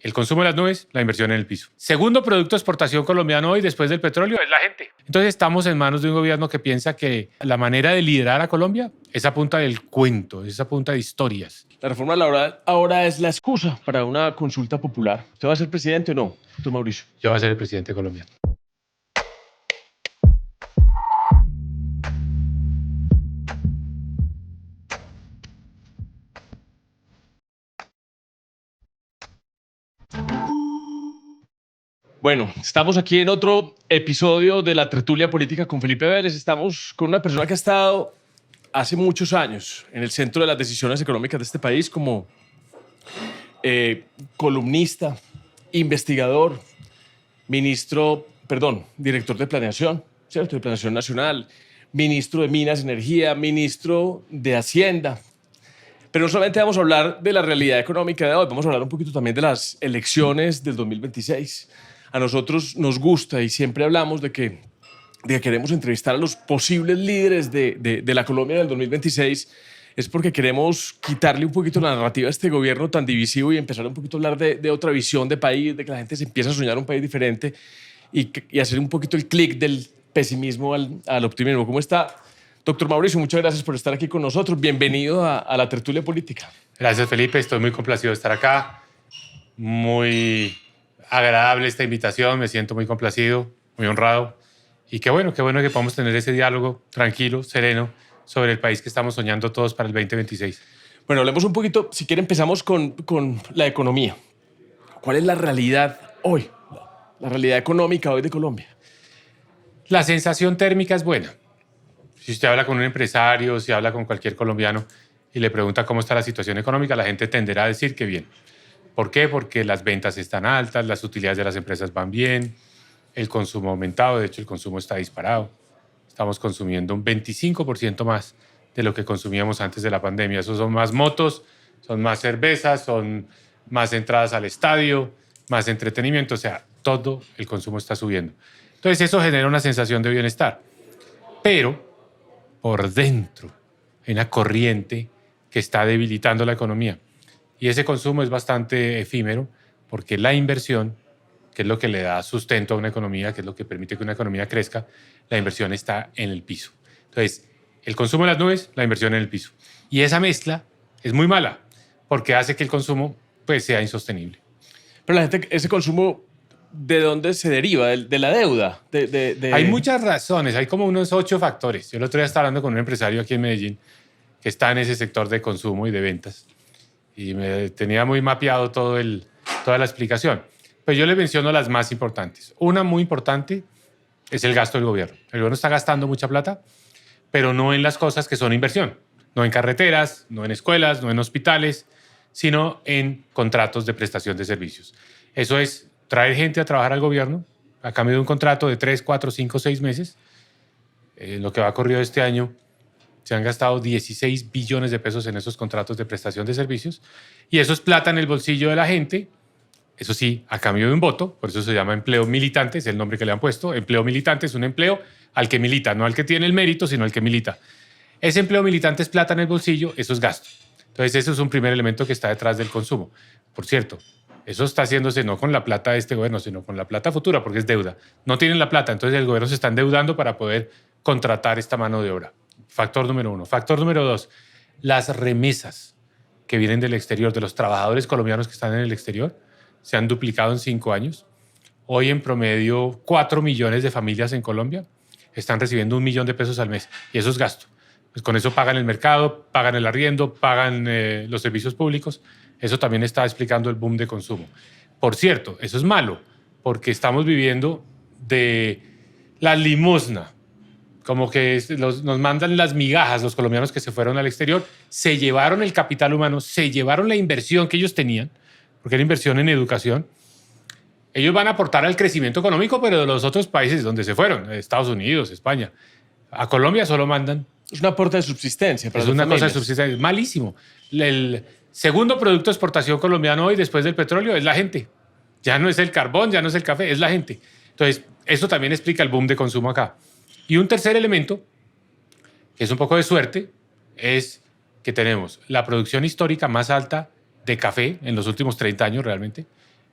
El consumo de las nubes, la inversión en el piso. Segundo producto de exportación colombiano hoy, después del petróleo, es la gente. Entonces estamos en manos de un gobierno que piensa que la manera de liderar a Colombia es a punta del cuento, es a punta de historias. La reforma laboral ahora es la excusa para una consulta popular. ¿Usted va a ser presidente o no, doctor Mauricio? Yo voy a ser el presidente colombiano. Bueno, estamos aquí en otro episodio de la tertulia política con Felipe Vélez. Estamos con una persona que ha estado hace muchos años en el centro de las decisiones económicas de este país como columnista, investigador, director de planeación, ¿cierto? De planeación nacional, ministro de Minas y Energía, ministro de Hacienda. Pero no solamente vamos a hablar de la realidad económica de hoy, vamos a hablar un poquito también de las elecciones del 2026. A nosotros nos gusta y siempre hablamos de que queremos entrevistar a los posibles líderes de la Colombia del 2026, es porque queremos quitarle un poquito la narrativa a este gobierno tan divisivo y empezar un poquito a hablar de otra visión de país, de que la gente se empieza a soñar un país diferente y hacer un poquito el clic del pesimismo al optimismo. ¿Cómo está, doctor Mauricio? Muchas gracias por estar aquí con nosotros. Bienvenido a la tertulia política. Gracias, Felipe. Estoy muy complacido de estar acá. Muy agradable esta invitación. Me siento muy complacido, muy honrado. Y qué bueno que podamos tener ese diálogo tranquilo, sereno, sobre el país que estamos soñando todos para el 2026. Bueno, hablemos un poquito, si quiere empezamos con la economía. ¿Cuál es la realidad hoy? La realidad económica hoy de Colombia. La sensación térmica es buena. Si usted habla con un empresario, si habla con cualquier colombiano y le pregunta cómo está la situación económica, la gente tenderá a decir que bien. ¿Por qué? Porque las ventas están altas, las utilidades de las empresas van bien, el consumo ha aumentado, de hecho el consumo está disparado. Estamos consumiendo un 25% más de lo que consumíamos antes de la pandemia. Esos son más motos, son más cervezas, son más entradas al estadio, más entretenimiento, o sea, todo el consumo está subiendo. Entonces eso genera una sensación de bienestar. Pero por dentro hay una corriente que está debilitando la economía. Y ese consumo es bastante efímero porque la inversión, que es lo que le da sustento a una economía, que es lo que permite que una economía crezca, la inversión está en el piso. Entonces, el consumo en las nubes, la inversión en el piso. Y esa mezcla es muy mala porque hace que el consumo pues, sea insostenible. Pero la gente, ese consumo, ¿de dónde se deriva? ¿De la deuda? Hay muchas razones, hay como unos 8 factores. Yo el otro día estaba hablando con un empresario aquí en Medellín que está en ese sector de consumo y de ventas y me tenía muy mapeado toda la explicación. Pues yo le menciono las más importantes. Una muy importante es el gasto del gobierno. El gobierno está gastando mucha plata, pero no en las cosas que son inversión. No en carreteras, no en escuelas, no en hospitales, sino en contratos de prestación de servicios. Eso es traer gente a trabajar al gobierno a cambio de un contrato de 3, 4, 5, 6 meses. Lo que va corrido este año, se han gastado 16 billones de pesos en esos contratos de prestación de servicios y eso es plata en el bolsillo de la gente. Eso sí, a cambio de un voto, por eso se llama empleo militante, es el nombre que le han puesto. Empleo militante es un empleo al que milita, no al que tiene el mérito, sino al que milita. Ese empleo militante es plata en el bolsillo, eso es gasto. Entonces, eso es un primer elemento que está detrás del consumo. Por cierto, eso está haciéndose no con la plata de este gobierno, sino con la plata futura, porque es deuda. No tienen la plata, entonces el gobierno se está endeudando para poder contratar esta mano de obra. Factor número 1. Factor número 2, las remesas que vienen del exterior, de los trabajadores colombianos que están en el exterior, se han duplicado en 5 años. Hoy en promedio 4 millones de familias en Colombia están recibiendo 1 millón de pesos al mes y eso es gasto. Pues con eso pagan el mercado, pagan el arriendo, pagan los servicios públicos. Eso también está explicando el boom de consumo. Por cierto, eso es malo porque estamos viviendo de la limosna. Como que nos mandan las migajas los colombianos que se fueron al exterior, se llevaron el capital humano, se llevaron la inversión que ellos tenían, porque era inversión en educación. Ellos van a aportar al crecimiento económico, pero de los otros países donde se fueron, Estados Unidos, España. A Colombia solo mandan. Es una aporte de subsistencia. Es una cosa de subsistencia. Es malísimo. El segundo producto de exportación colombiano hoy, después del petróleo, es la gente. Ya no es el carbón, ya no es el café, es la gente. Entonces, eso también explica el boom de consumo acá. Y un tercer elemento, que es un poco de suerte, es que tenemos la producción histórica más alta de café en los últimos 30 años realmente.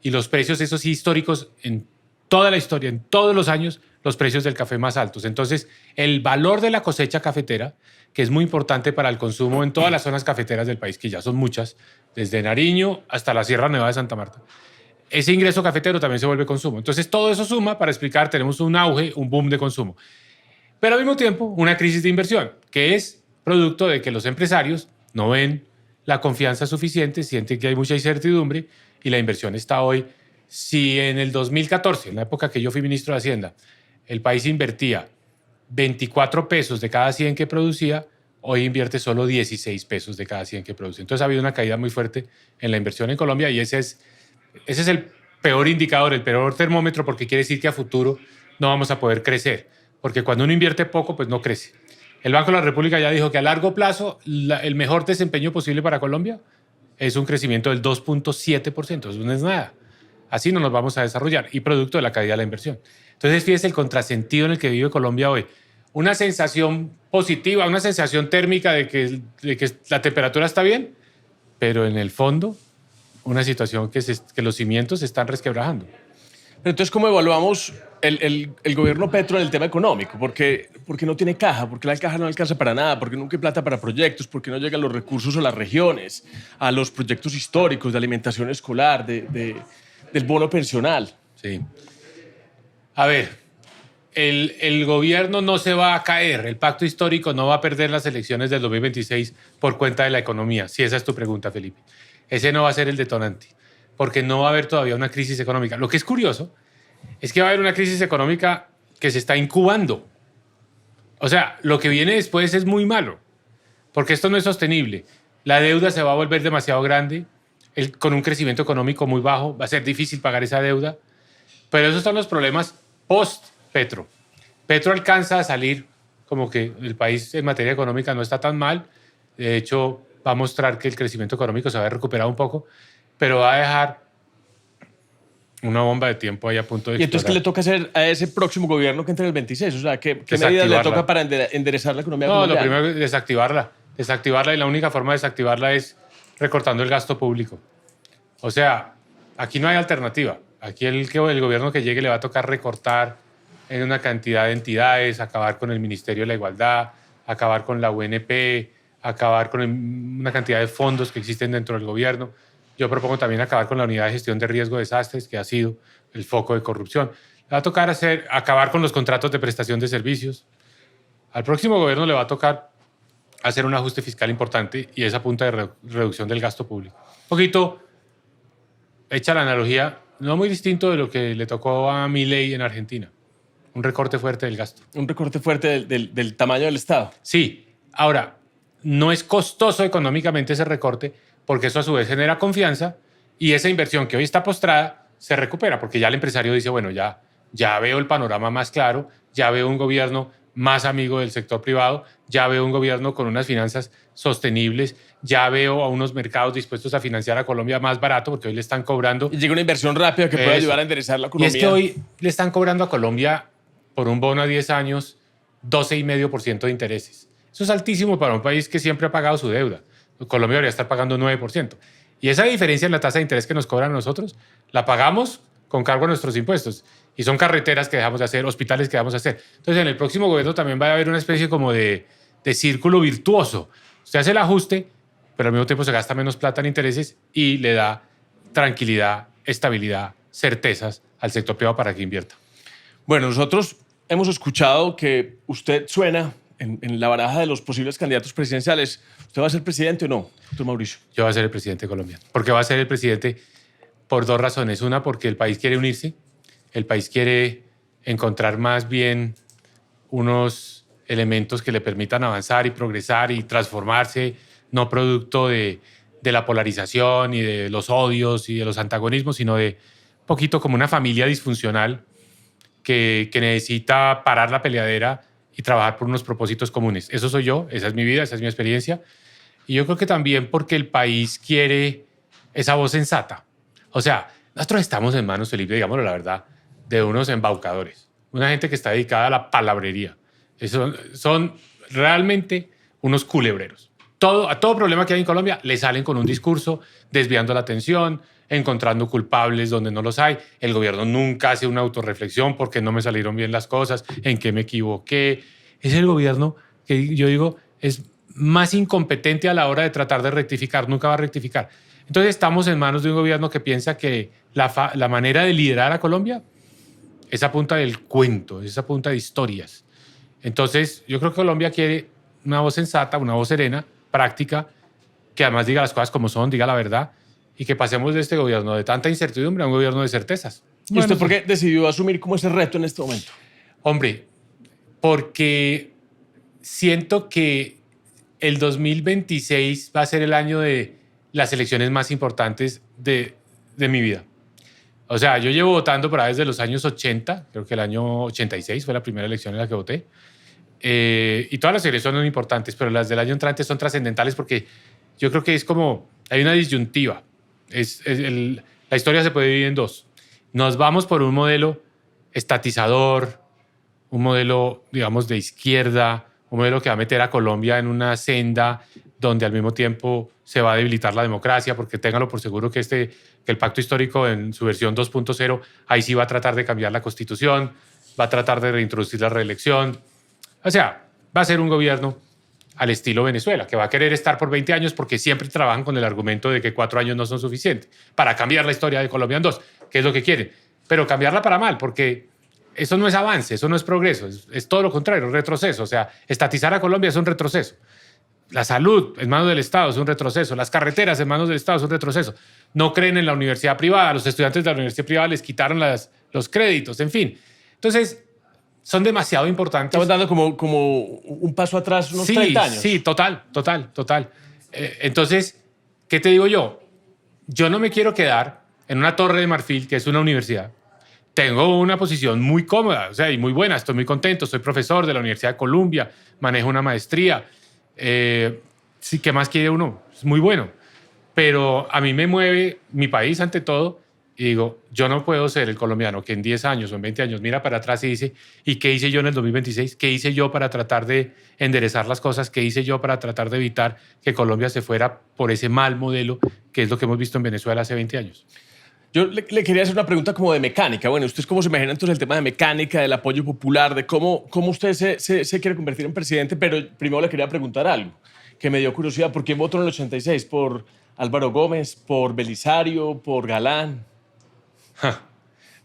y los precios, esos sí, históricos, en toda la historia, en todos los años, los precios del café más altos. Entonces, el valor de la cosecha cafetera, que es muy importante para el consumo en todas las zonas cafeteras del país, que ya son muchas, desde Nariño hasta la Sierra Nevada de Santa Marta, ese ingreso cafetero también se vuelve consumo. Entonces, todo eso suma para explicar, tenemos un auge, un boom de consumo. Pero al mismo tiempo, una crisis de inversión, que es producto de que los empresarios no ven la confianza suficiente, sienten que hay mucha incertidumbre y la inversión está hoy. Si en el 2014, en la época que yo fui ministro de Hacienda, el país invertía 24 pesos de cada 100 que producía, hoy invierte solo 16 pesos de cada 100 que produce. Entonces ha habido una caída muy fuerte en la inversión en Colombia y ese es el peor indicador, el peor termómetro, porque quiere decir que a futuro no vamos a poder crecer, porque cuando uno invierte poco, pues no crece. El Banco de la República ya dijo que a largo plazo el mejor desempeño posible para Colombia es un crecimiento del 2.7%, eso no es nada. Así no nos vamos a desarrollar y producto de la caída de la inversión. Entonces, fíjese el contrasentido en el que vive Colombia hoy. Una sensación positiva, una sensación térmica de que la temperatura está bien, pero en el fondo una situación que los cimientos se están resquebrajando. Pero entonces, ¿cómo evaluamos el gobierno Petro en el tema económico? Porque no tiene caja, porque la caja no alcanza para nada, porque nunca hay plata para proyectos, porque no llegan los recursos a las regiones, a los proyectos históricos de alimentación escolar, del bono pensional. Sí. A ver, el gobierno no se va a caer, el pacto histórico no va a perder las elecciones del 2026 por cuenta de la economía, si esa es tu pregunta, Felipe. Ese no va a ser el detonante, porque no va a haber todavía una crisis económica. Lo que es curioso es que va a haber una crisis económica que se está incubando. O sea, lo que viene después es muy malo, porque esto no es sostenible. La deuda se va a volver demasiado grande, con un crecimiento económico muy bajo, va a ser difícil pagar esa deuda, pero esos son los problemas post-Petro. Petro alcanza a salir como que el país en materia económica no está tan mal, de hecho va a mostrar que el crecimiento económico se va a recuperar un poco, pero va a dejar una bomba de tiempo ahí a punto de explotar. ¿Y entonces qué le toca hacer a ese próximo gobierno que entre en el 26? O sea, ¿qué medidas le toca para enderezar la economía colombiana? Lo primero es desactivarla y la única forma de desactivarla es recortando el gasto público. O sea, aquí no hay alternativa. Aquí el gobierno que llegue le va a tocar recortar en una cantidad de entidades, acabar con el Ministerio de la Igualdad, acabar con la UNP, acabar con una cantidad de fondos que existen dentro del gobierno. Yo propongo también acabar con la Unidad de Gestión de Riesgo de Desastres, que ha sido el foco de corrupción. Le va a tocar acabar con los contratos de prestación de servicios. Al próximo gobierno le va a tocar hacer un ajuste fiscal importante y esa punta de reducción del gasto público. Un poquito hecha la analogía, no muy distinto de lo que le tocó a Milei en Argentina. Un recorte fuerte del gasto. Un recorte fuerte del tamaño del Estado. Sí. Ahora, no es costoso económicamente ese recorte porque eso a su vez genera confianza y esa inversión que hoy está postrada se recupera porque ya el empresario dice, bueno, ya veo el panorama más claro, ya veo un gobierno más amigo del sector privado, ya veo un gobierno con unas finanzas sostenibles, ya veo a unos mercados dispuestos a financiar a Colombia más barato porque hoy le están cobrando... Y llega una inversión rápida que puede ayudar a enderezar la economía. Y es que hoy le están cobrando a Colombia por un bono a 10 años 12,5% de intereses. Eso es altísimo para un país que siempre ha pagado su deuda. Colombia debería estar pagando 9%. Y esa diferencia en la tasa de interés que nos cobran a nosotros, la pagamos con cargo a nuestros impuestos. Y son carreteras que dejamos de hacer, hospitales que dejamos de hacer. Entonces, en el próximo gobierno también va a haber una especie como de círculo virtuoso. Usted hace el ajuste, pero al mismo tiempo se gasta menos plata en intereses y le da tranquilidad, estabilidad, certezas al sector privado para que invierta. Bueno, nosotros hemos escuchado que usted suena en la baraja de los posibles candidatos presidenciales. ¿Usted va a ser presidente o no, doctor Mauricio? Yo voy a ser el presidente colombiano. Porque va a ser el presidente por dos razones. Una, porque el país quiere unirse. El país quiere encontrar más bien unos elementos que le permitan avanzar y progresar y transformarse, no producto de la polarización y de los odios y de los antagonismos, sino de un poquito como una familia disfuncional que necesita parar la peleadera y trabajar por unos propósitos comunes. Eso soy yo, esa es mi vida, esa es mi experiencia. Y yo creo que también porque el país quiere esa voz sensata. O sea, nosotros estamos en manos, Felipe, digámoslo la verdad, de unos embaucadores, una gente que está dedicada a la palabrería. Son realmente unos culebreros. a todo problema que hay en Colombia le salen con un discurso, desviando la atención, encontrando culpables donde no los hay. El gobierno nunca hace una autorreflexión porque no me salieron bien las cosas, en qué me equivoqué. Es el gobierno que yo digo es más incompetente a la hora de tratar de rectificar, nunca va a rectificar. Entonces estamos en manos de un gobierno que piensa que la manera de liderar a Colombia es a punta del cuento, es a punta de historias. Entonces yo creo que Colombia quiere una voz sensata, una voz serena, práctica, que además diga las cosas como son, diga la verdad, y que pasemos de este gobierno de tanta incertidumbre a un gobierno de certezas. ¿Y usted por qué decidió asumir como ese reto en este momento? Hombre, porque siento que el 2026 va a ser el año de las elecciones más importantes de mi vida. O sea, yo llevo votando por ahí desde los años 80, creo que el año 86 fue la primera elección en la que voté. Y todas las elecciones son importantes, pero las del año entrante son trascendentales porque yo creo que es como, hay una disyuntiva. La historia se puede dividir en dos. Nos vamos por un modelo estatizador, un modelo, digamos, de izquierda, un modelo que va a meter a Colombia en una senda donde al mismo tiempo se va a debilitar la democracia, porque ténganlo por seguro que el pacto histórico en su versión 2.0, ahí sí va a tratar de cambiar la constitución, va a tratar de reintroducir la reelección. O sea, va a ser un gobierno al estilo Venezuela, que va a querer estar por 20 años porque siempre trabajan con el argumento de que 4 años no son suficientes para cambiar la historia de Colombia en 2, que es lo que quieren. Pero cambiarla para mal, porque eso no es avance, eso no es progreso, es todo lo contrario, retroceso. O sea, estatizar a Colombia es un retroceso. La salud en manos del Estado es un retroceso. Las carreteras en manos del Estado es un retroceso. No creen en la universidad privada. Los estudiantes de la universidad privada les quitaron los créditos, en fin. Entonces, son demasiado importantes. Estamos dando como un paso atrás, unos 30 años. Sí, total. Entonces, ¿qué te digo yo? Yo no me quiero quedar en una torre de marfil, que es una universidad. Tengo una posición muy cómoda, o sea, y muy buena. Estoy muy contento. Soy profesor de la Universidad de Columbia. Manejo una maestría. Sí, ¿qué más quiere uno? Es muy bueno. Pero a mí me mueve mi país ante todo. Y digo, yo no puedo ser el colombiano que en 10 años o en 20 años mira para atrás y dice, ¿y qué hice yo en el 2026? ¿Qué hice yo para tratar de enderezar las cosas? ¿Qué hice yo para tratar de evitar que Colombia se fuera por ese mal modelo que es lo que hemos visto en Venezuela hace 20 años? Yo le quería hacer una pregunta como de mecánica. Bueno, ¿ustedes cómo se imaginan entonces el tema de mecánica, del apoyo popular, de cómo usted se quiere convertir en presidente? Pero primero le quería preguntar algo que me dio curiosidad. ¿Por quién votó en el 86? ¿Por Álvaro Gómez? ¿Por Belisario? ¿Por Galán?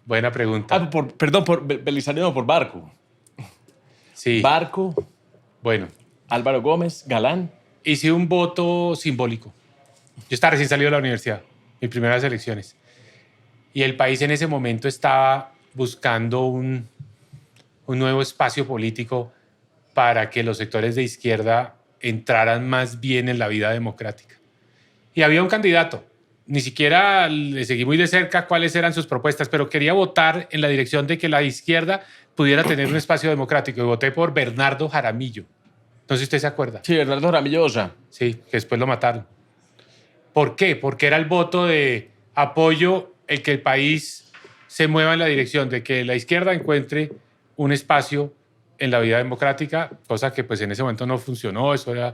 Buena pregunta. Perdón, por Belisario, no, por Barco. Sí. Barco. Bueno. Álvaro Gómez, Galán. Hice un voto simbólico. Yo estaba recién salido de la universidad, mis primeras elecciones. Y el país en ese momento estaba buscando un nuevo espacio político para que los sectores de izquierda entraran más bien en la vida democrática. Y había un candidato. Ni siquiera le seguí muy de cerca cuáles eran sus propuestas, pero quería votar en la dirección de que la izquierda pudiera tener un espacio democrático. Y voté por Bernardo Jaramillo. No sé si usted se acuerda. Sí, Bernardo Jaramillo Osa. Sí, que después lo mataron. ¿Por qué? Porque era el voto de apoyo, el que el país se mueva en la dirección de que la izquierda encuentre un espacio en la vida democrática, cosa que pues en ese momento no funcionó. Eso era,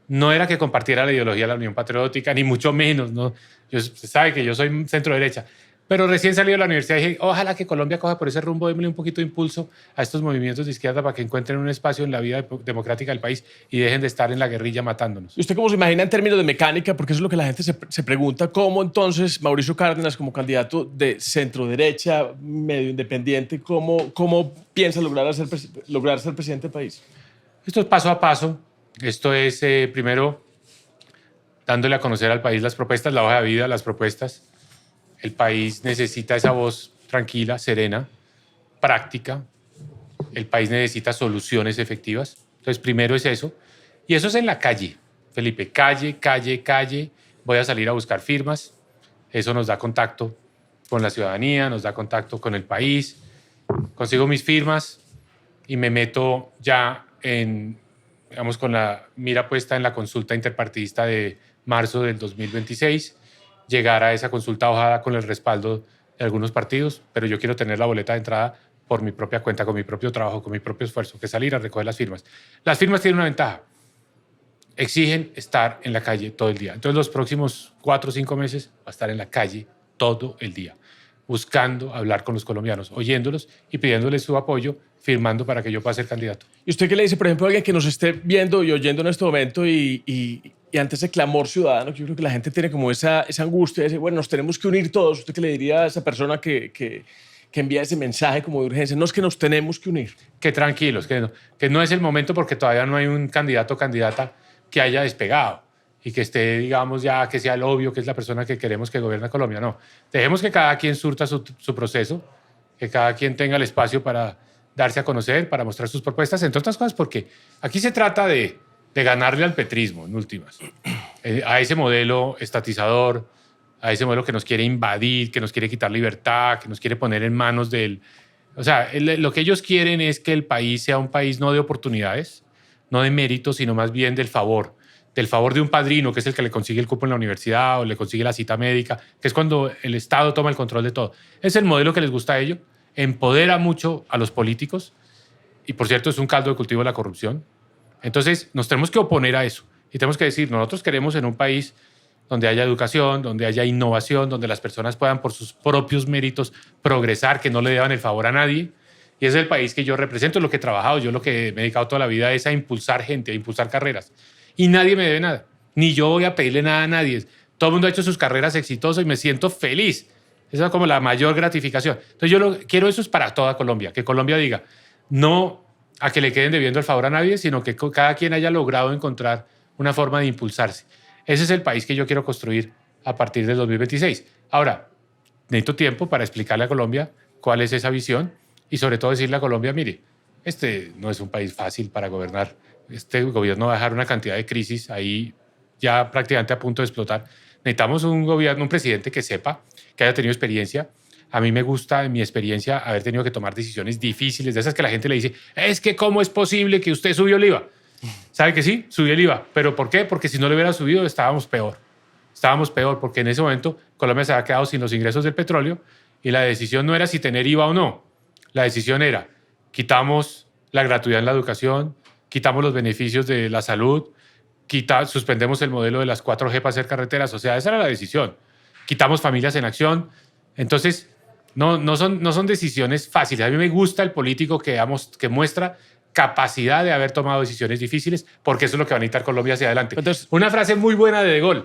no era que compartiera la ideología de la Unión Patriótica, ni mucho menos, ¿no? Usted sabe que yo soy centro derecha. Pero recién salí de la universidad dije, ojalá que Colombia coja por ese rumbo, démosle un poquito de impulso a estos movimientos de izquierda para que encuentren un espacio en la vida democrática del país y dejen de estar en la guerrilla matándonos. ¿Y usted cómo se imagina en términos de mecánica? Porque eso es lo que la gente se pregunta. ¿Cómo entonces Mauricio Cárdenas, como candidato de centro derecha, medio independiente, cómo piensa lograr ser presidente del país? Esto es paso a paso. Esto es primero dándole a conocer al país las propuestas, la hoja de vida, las propuestas. El país necesita esa voz tranquila, serena, práctica. El país necesita soluciones efectivas. Entonces, primero es eso. Y eso es en la calle, Felipe. Calle. Voy a salir a buscar firmas. Eso nos da contacto con la ciudadanía, nos da contacto con el país. Consigo mis firmas y me meto ya digamos, con la mira puesta en la consulta interpartidista de marzo del 2026. Llegar a esa consulta hojada con el respaldo de algunos partidos, pero yo quiero tener la boleta de entrada por mi propia cuenta, con mi propio trabajo, con mi propio esfuerzo, que salir a recoger las firmas. Las firmas tienen una ventaja. exigen estar en la calle todo el día. Entonces los próximos 4 o 5 meses va a estar en la calle todo el día, buscando hablar con los colombianos, oyéndolos y pidiéndoles su apoyo, firmando para que yo pueda ser candidato. ¿Y usted qué le dice, por ejemplo, a alguien que nos esté viendo y oyendo en este momento y ante ese clamor ciudadano, que yo creo que la gente tiene como esa angustia de decir, bueno, nos tenemos que unir todos? ¿Usted qué le diría a esa persona que envía ese mensaje como de urgencia? No, es que nos tenemos que unir. Que tranquilos, que no es el momento porque todavía no hay un candidato o candidata que haya despegado y que esté, digamos, ya que sea el obvio, que es la persona que queremos que gobierne Colombia. No, dejemos que cada quien surta su proceso, que cada quien tenga el espacio para darse a conocer, para mostrar sus propuestas, entre otras cosas, porque aquí se trata de ganarle al petrismo, en últimas, a ese modelo estatizador, a ese modelo que nos quiere invadir, que nos quiere quitar libertad, que nos quiere poner en manos del... O sea, lo que ellos quieren es que el país sea un país no de oportunidades, no de mérito, sino más bien del favor de un padrino, que es el que le consigue el cupo en la universidad o le consigue la cita médica, que es cuando el Estado toma el control de todo. Es el modelo que les gusta a ellos, empodera mucho a los políticos y, por cierto, es un caldo de cultivo de la corrupción. Entonces, nos tenemos que oponer a eso y tenemos que decir, nosotros queremos en un país donde haya educación, donde haya innovación, donde las personas puedan por sus propios méritos progresar, que no le deban el favor a nadie. Y ese es el país que yo represento, lo que he trabajado. Yo lo que me he dedicado toda la vida es a impulsar gente, a impulsar carreras. Y nadie me debe nada. Ni yo voy a pedirle nada a nadie. Todo el mundo ha hecho sus carreras exitosas y me siento feliz. Esa es como la mayor gratificación. Entonces yo quiero eso es para toda Colombia. Que Colombia diga, no a que le queden debiendo el favor a nadie, sino que cada quien haya logrado encontrar una forma de impulsarse. Ese es el país que yo quiero construir a partir del 2026. Ahora, necesito tiempo para explicarle a Colombia cuál es esa visión y sobre todo decirle a Colombia, mire, este no es un país fácil para gobernar. Este gobierno va a dejar una cantidad de crisis ahí ya prácticamente a punto de explotar. Necesitamos un gobierno, un presidente que sepa, que haya tenido experiencia. A mí me gusta, en mi experiencia, haber tenido que tomar decisiones difíciles, de esas que la gente le dice, es que ¿cómo es posible que usted subió el IVA? ¿Sabe que sí? Subió el IVA. ¿Pero por qué? Porque si no lo hubiera subido, estábamos peor. Estábamos peor porque en ese momento Colombia se había quedado sin los ingresos del petróleo y la decisión no era si tener IVA o no. La decisión era, quitamos la gratuidad en la educación, quitamos los beneficios de la salud, suspendemos el modelo de las 4G para hacer carreteras. O sea, esa era la decisión. Quitamos familias en acción. Entonces, no son decisiones fáciles. A mí me gusta el político que muestra capacidad de haber tomado decisiones difíciles, porque eso es lo que va a necesitar Colombia hacia adelante. Entonces, una frase muy buena de Gaulle.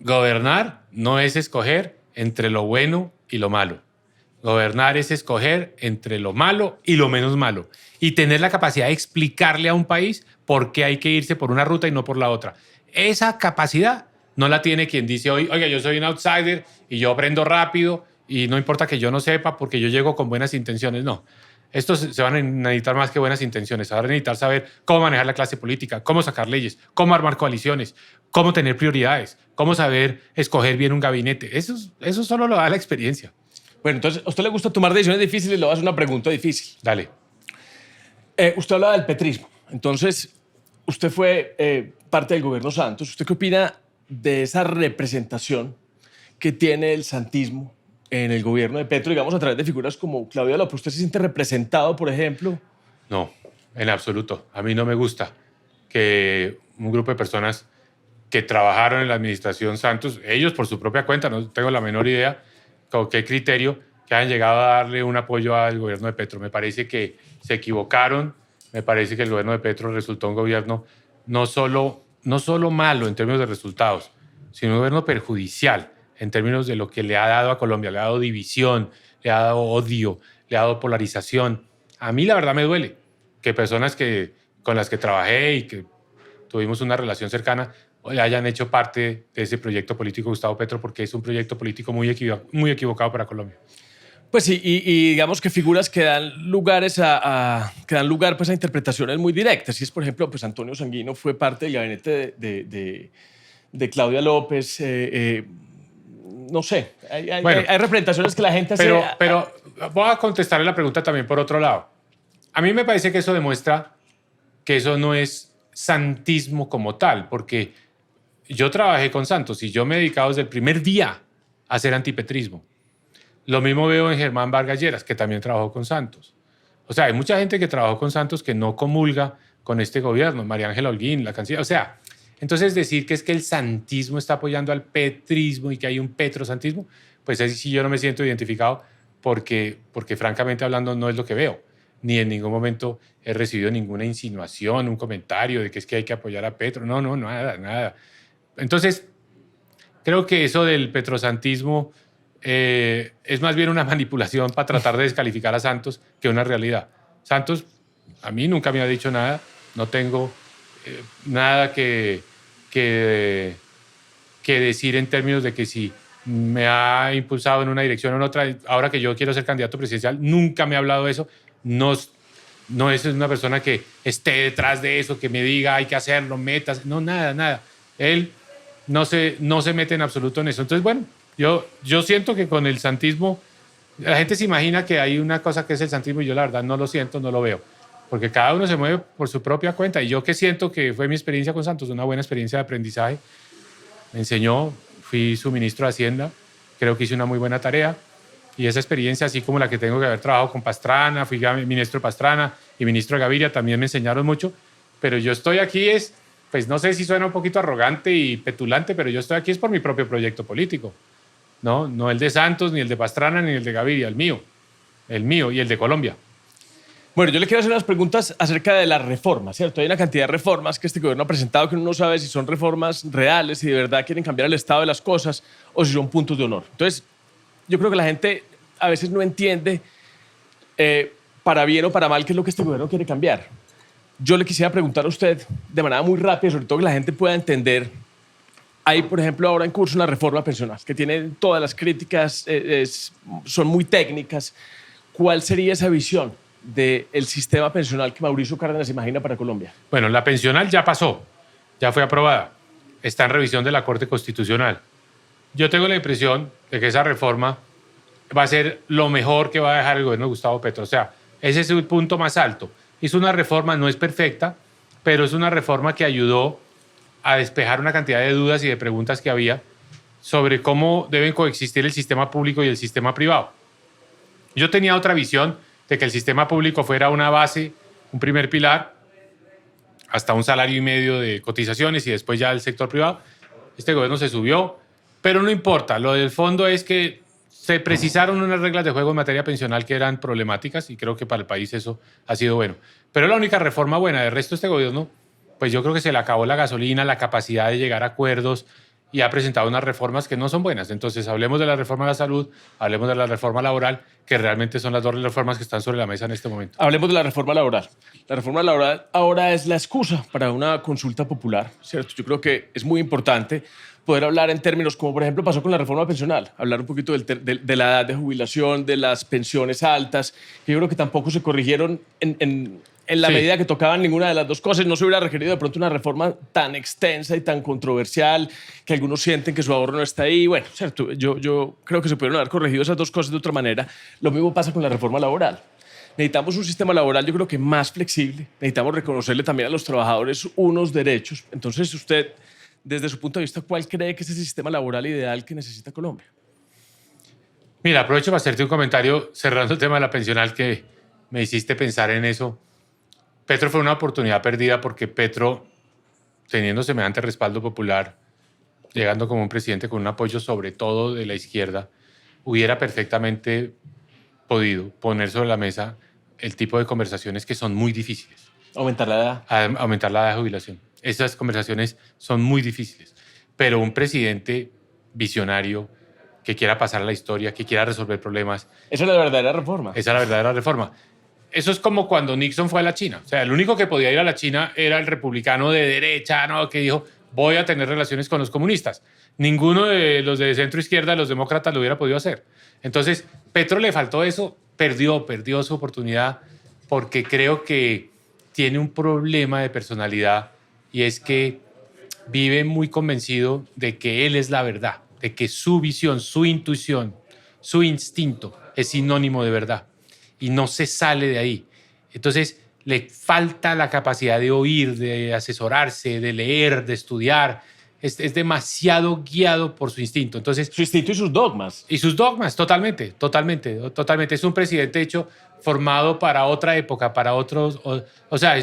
Gobernar no es escoger entre lo bueno y lo malo. Gobernar es escoger entre lo malo y lo menos malo. Y tener la capacidad de explicarle a un país por qué hay que irse por una ruta y no por la otra. Esa capacidad no la tiene quien dice hoy, oiga, yo soy un outsider y yo aprendo rápido y no importa que yo no sepa porque yo llego con buenas intenciones. No. Estos se van a necesitar más que buenas intenciones. Se van a necesitar saber cómo manejar la clase política, cómo sacar leyes, cómo armar coaliciones, cómo tener prioridades, cómo saber escoger bien un gabinete. Eso solo lo da la experiencia. Bueno, entonces, ¿a usted le gusta tomar decisiones difíciles? Le voy a hacer una pregunta difícil. Dale. Usted hablaba del petrismo. Entonces, usted fue parte del gobierno Santos. ¿Usted qué opina de esa representación que tiene el santismo en el gobierno de Petro, digamos, a través de figuras como Claudia López? ¿Usted se siente representado, por ejemplo? No, en absoluto. A mí no me gusta que un grupo de personas que trabajaron en la administración Santos, ellos por su propia cuenta, no tengo la menor idea con qué criterio, que hayan llegado a darle un apoyo al gobierno de Petro. Me parece que se equivocaron, me parece que el gobierno de Petro resultó un gobierno no solo malo en términos de resultados, sino un gobierno perjudicial en términos de lo que le ha dado a Colombia. Le ha dado división, le ha dado odio, le ha dado polarización. A mí la verdad me duele que personas con las que trabajé y que tuvimos una relación cercana hayan hecho parte de ese proyecto político Gustavo Petro, porque es un proyecto político muy equivocado para Colombia. Pues sí, y digamos que figuras que dan lugar pues, a interpretaciones muy directas. Y es, por ejemplo, pues Antonio Sanguino fue parte del gabinete de Claudia López. No sé, hay representaciones que la gente hace. Pero voy a contestarle la pregunta también por otro lado. A mí me parece que eso demuestra que eso no es santismo como tal, porque yo trabajé con Santos y yo me he dedicado desde el primer día a hacer antipetrismo. Lo mismo veo en Germán Vargas Lleras, que también trabajó con Santos. O sea, hay mucha gente que trabajó con Santos que no comulga con este gobierno, María Ángela Holguín, la canciller. O sea, entonces decir que es que el santismo está apoyando al petrismo y que hay un petrosantismo, pues ahí sí yo no me siento identificado porque francamente hablando no es lo que veo. Ni en ningún momento he recibido ninguna insinuación, un comentario de que es que hay que apoyar a Petro. No, nada, nada. Entonces, creo que eso del petrosantismo es más bien una manipulación para tratar de descalificar a Santos que una realidad. Santos a mí nunca me ha dicho nada, no tengo nada que decir en términos de que si me ha impulsado en una dirección o en otra. Ahora que yo quiero ser candidato presidencial, nunca me ha hablado de eso. No es una persona que esté detrás de eso, que me diga hay que hacerlo, metas. No, nada. Él no se mete en absoluto en eso. Entonces, bueno, yo siento que con el santismo, la gente se imagina que hay una cosa que es el santismo y yo la verdad no lo siento, no lo veo. Porque cada uno se mueve por su propia cuenta. Y yo que siento que fue mi experiencia con Santos, una buena experiencia de aprendizaje. Me enseñó, fui su ministro de Hacienda, creo que hice una muy buena tarea. Y esa experiencia, así como la que tengo que haber trabajado con Pastrana, fui ministro de Pastrana y ministro de Gaviria, también me enseñaron mucho. Pero yo estoy aquí pues no sé si suena un poquito arrogante y petulante, pero yo estoy aquí es por mi propio proyecto político. No el de Santos, ni el de Pastrana, ni el de Gaviria, el mío y el de Colombia. Bueno, yo le quiero hacer unas preguntas acerca de las reformas, ¿cierto? Hay una cantidad de reformas que este gobierno ha presentado que uno no sabe si son reformas reales, si de verdad quieren cambiar el estado de las cosas o si son puntos de honor. Entonces, yo creo que la gente a veces no entiende para bien o para mal qué es lo que este gobierno quiere cambiar. Yo le quisiera preguntar a usted de manera muy rápida, sobre todo que la gente pueda entender. Hay, por ejemplo, ahora en curso una reforma pensional que tiene todas las críticas, son muy técnicas. ¿Cuál sería esa visión del sistema pensional que Mauricio Cárdenas imagina para Colombia? Bueno, la pensional ya pasó, ya fue aprobada, está en revisión de la Corte Constitucional. Yo tengo la impresión de que esa reforma va a ser lo mejor que va a dejar el gobierno de Gustavo Petro. O sea, ese es el punto más alto. Es una reforma, no es perfecta, pero es una reforma que ayudó a despejar una cantidad de dudas y de preguntas que había sobre cómo deben coexistir el sistema público y el sistema privado. Yo tenía otra visión de que el sistema público fuera una base, un primer pilar, hasta un salario y medio de cotizaciones y después ya el sector privado. Este gobierno se subió, pero no importa. Lo del fondo es que se precisaron unas reglas de juego en materia pensional que eran problemáticas y creo que para el país eso ha sido bueno. Pero la única reforma buena del resto de este gobierno, pues yo creo que se le acabó la gasolina, la capacidad de llegar a acuerdos y ha presentado unas reformas que no son buenas. Entonces, hablemos de la reforma de la salud, hablemos de la reforma laboral, que realmente son las dos reformas que están sobre la mesa en este momento. Hablemos de la reforma laboral. La reforma laboral ahora es la excusa para una consulta popular, ¿cierto? Yo creo que es muy importante poder hablar en términos como, por ejemplo, pasó con la reforma pensional, hablar un poquito de la edad de jubilación, de las pensiones altas, que yo creo que tampoco se corrigieron en la medida que tocaban ninguna de las dos cosas. No se hubiera requerido de pronto una reforma tan extensa y tan controversial que algunos sienten que su ahorro no está ahí. Bueno, cierto, yo creo que se pudieron haber corregido esas dos cosas de otra manera. Lo mismo pasa con la reforma laboral. Necesitamos un sistema laboral, yo creo que más flexible. Necesitamos reconocerle también a los trabajadores unos derechos. Entonces, usted, desde su punto de vista, ¿cuál cree que es ese sistema laboral ideal que necesita Colombia? Mira, aprovecho para hacerte un comentario cerrando el tema de la pensional que me hiciste pensar en eso. Petro fue una oportunidad perdida porque Petro, teniendo semejante respaldo popular, llegando como un presidente con un apoyo sobre todo de la izquierda, hubiera perfectamente podido poner sobre la mesa el tipo de conversaciones que son muy difíciles. Aumentar la edad. Aumentar la edad de jubilación. Esas conversaciones son muy difíciles. Pero un presidente visionario que quiera pasar a la historia, que quiera resolver problemas. Esa es la verdadera reforma. Esa es la verdadera reforma. Eso es como cuando Nixon fue a la China. O sea, el único que podía ir a la China era el republicano de derecha, ¿no? Que dijo, voy a tener relaciones con los comunistas. Ninguno de los de centro izquierda, los demócratas, lo hubiera podido hacer. Entonces, Petro le faltó eso, perdió su oportunidad porque creo que tiene un problema de personalidad y es que vive muy convencido de que él es la verdad, de que su visión, su intuición, su instinto es sinónimo de verdad. Y no se sale de ahí. Entonces, le falta la capacidad de oír, de asesorarse, de leer, de estudiar. Es demasiado guiado por su instinto. Entonces, su instinto y sus dogmas. Y sus dogmas, totalmente. Es un presidente hecho formado para otra época, para otros. O sea,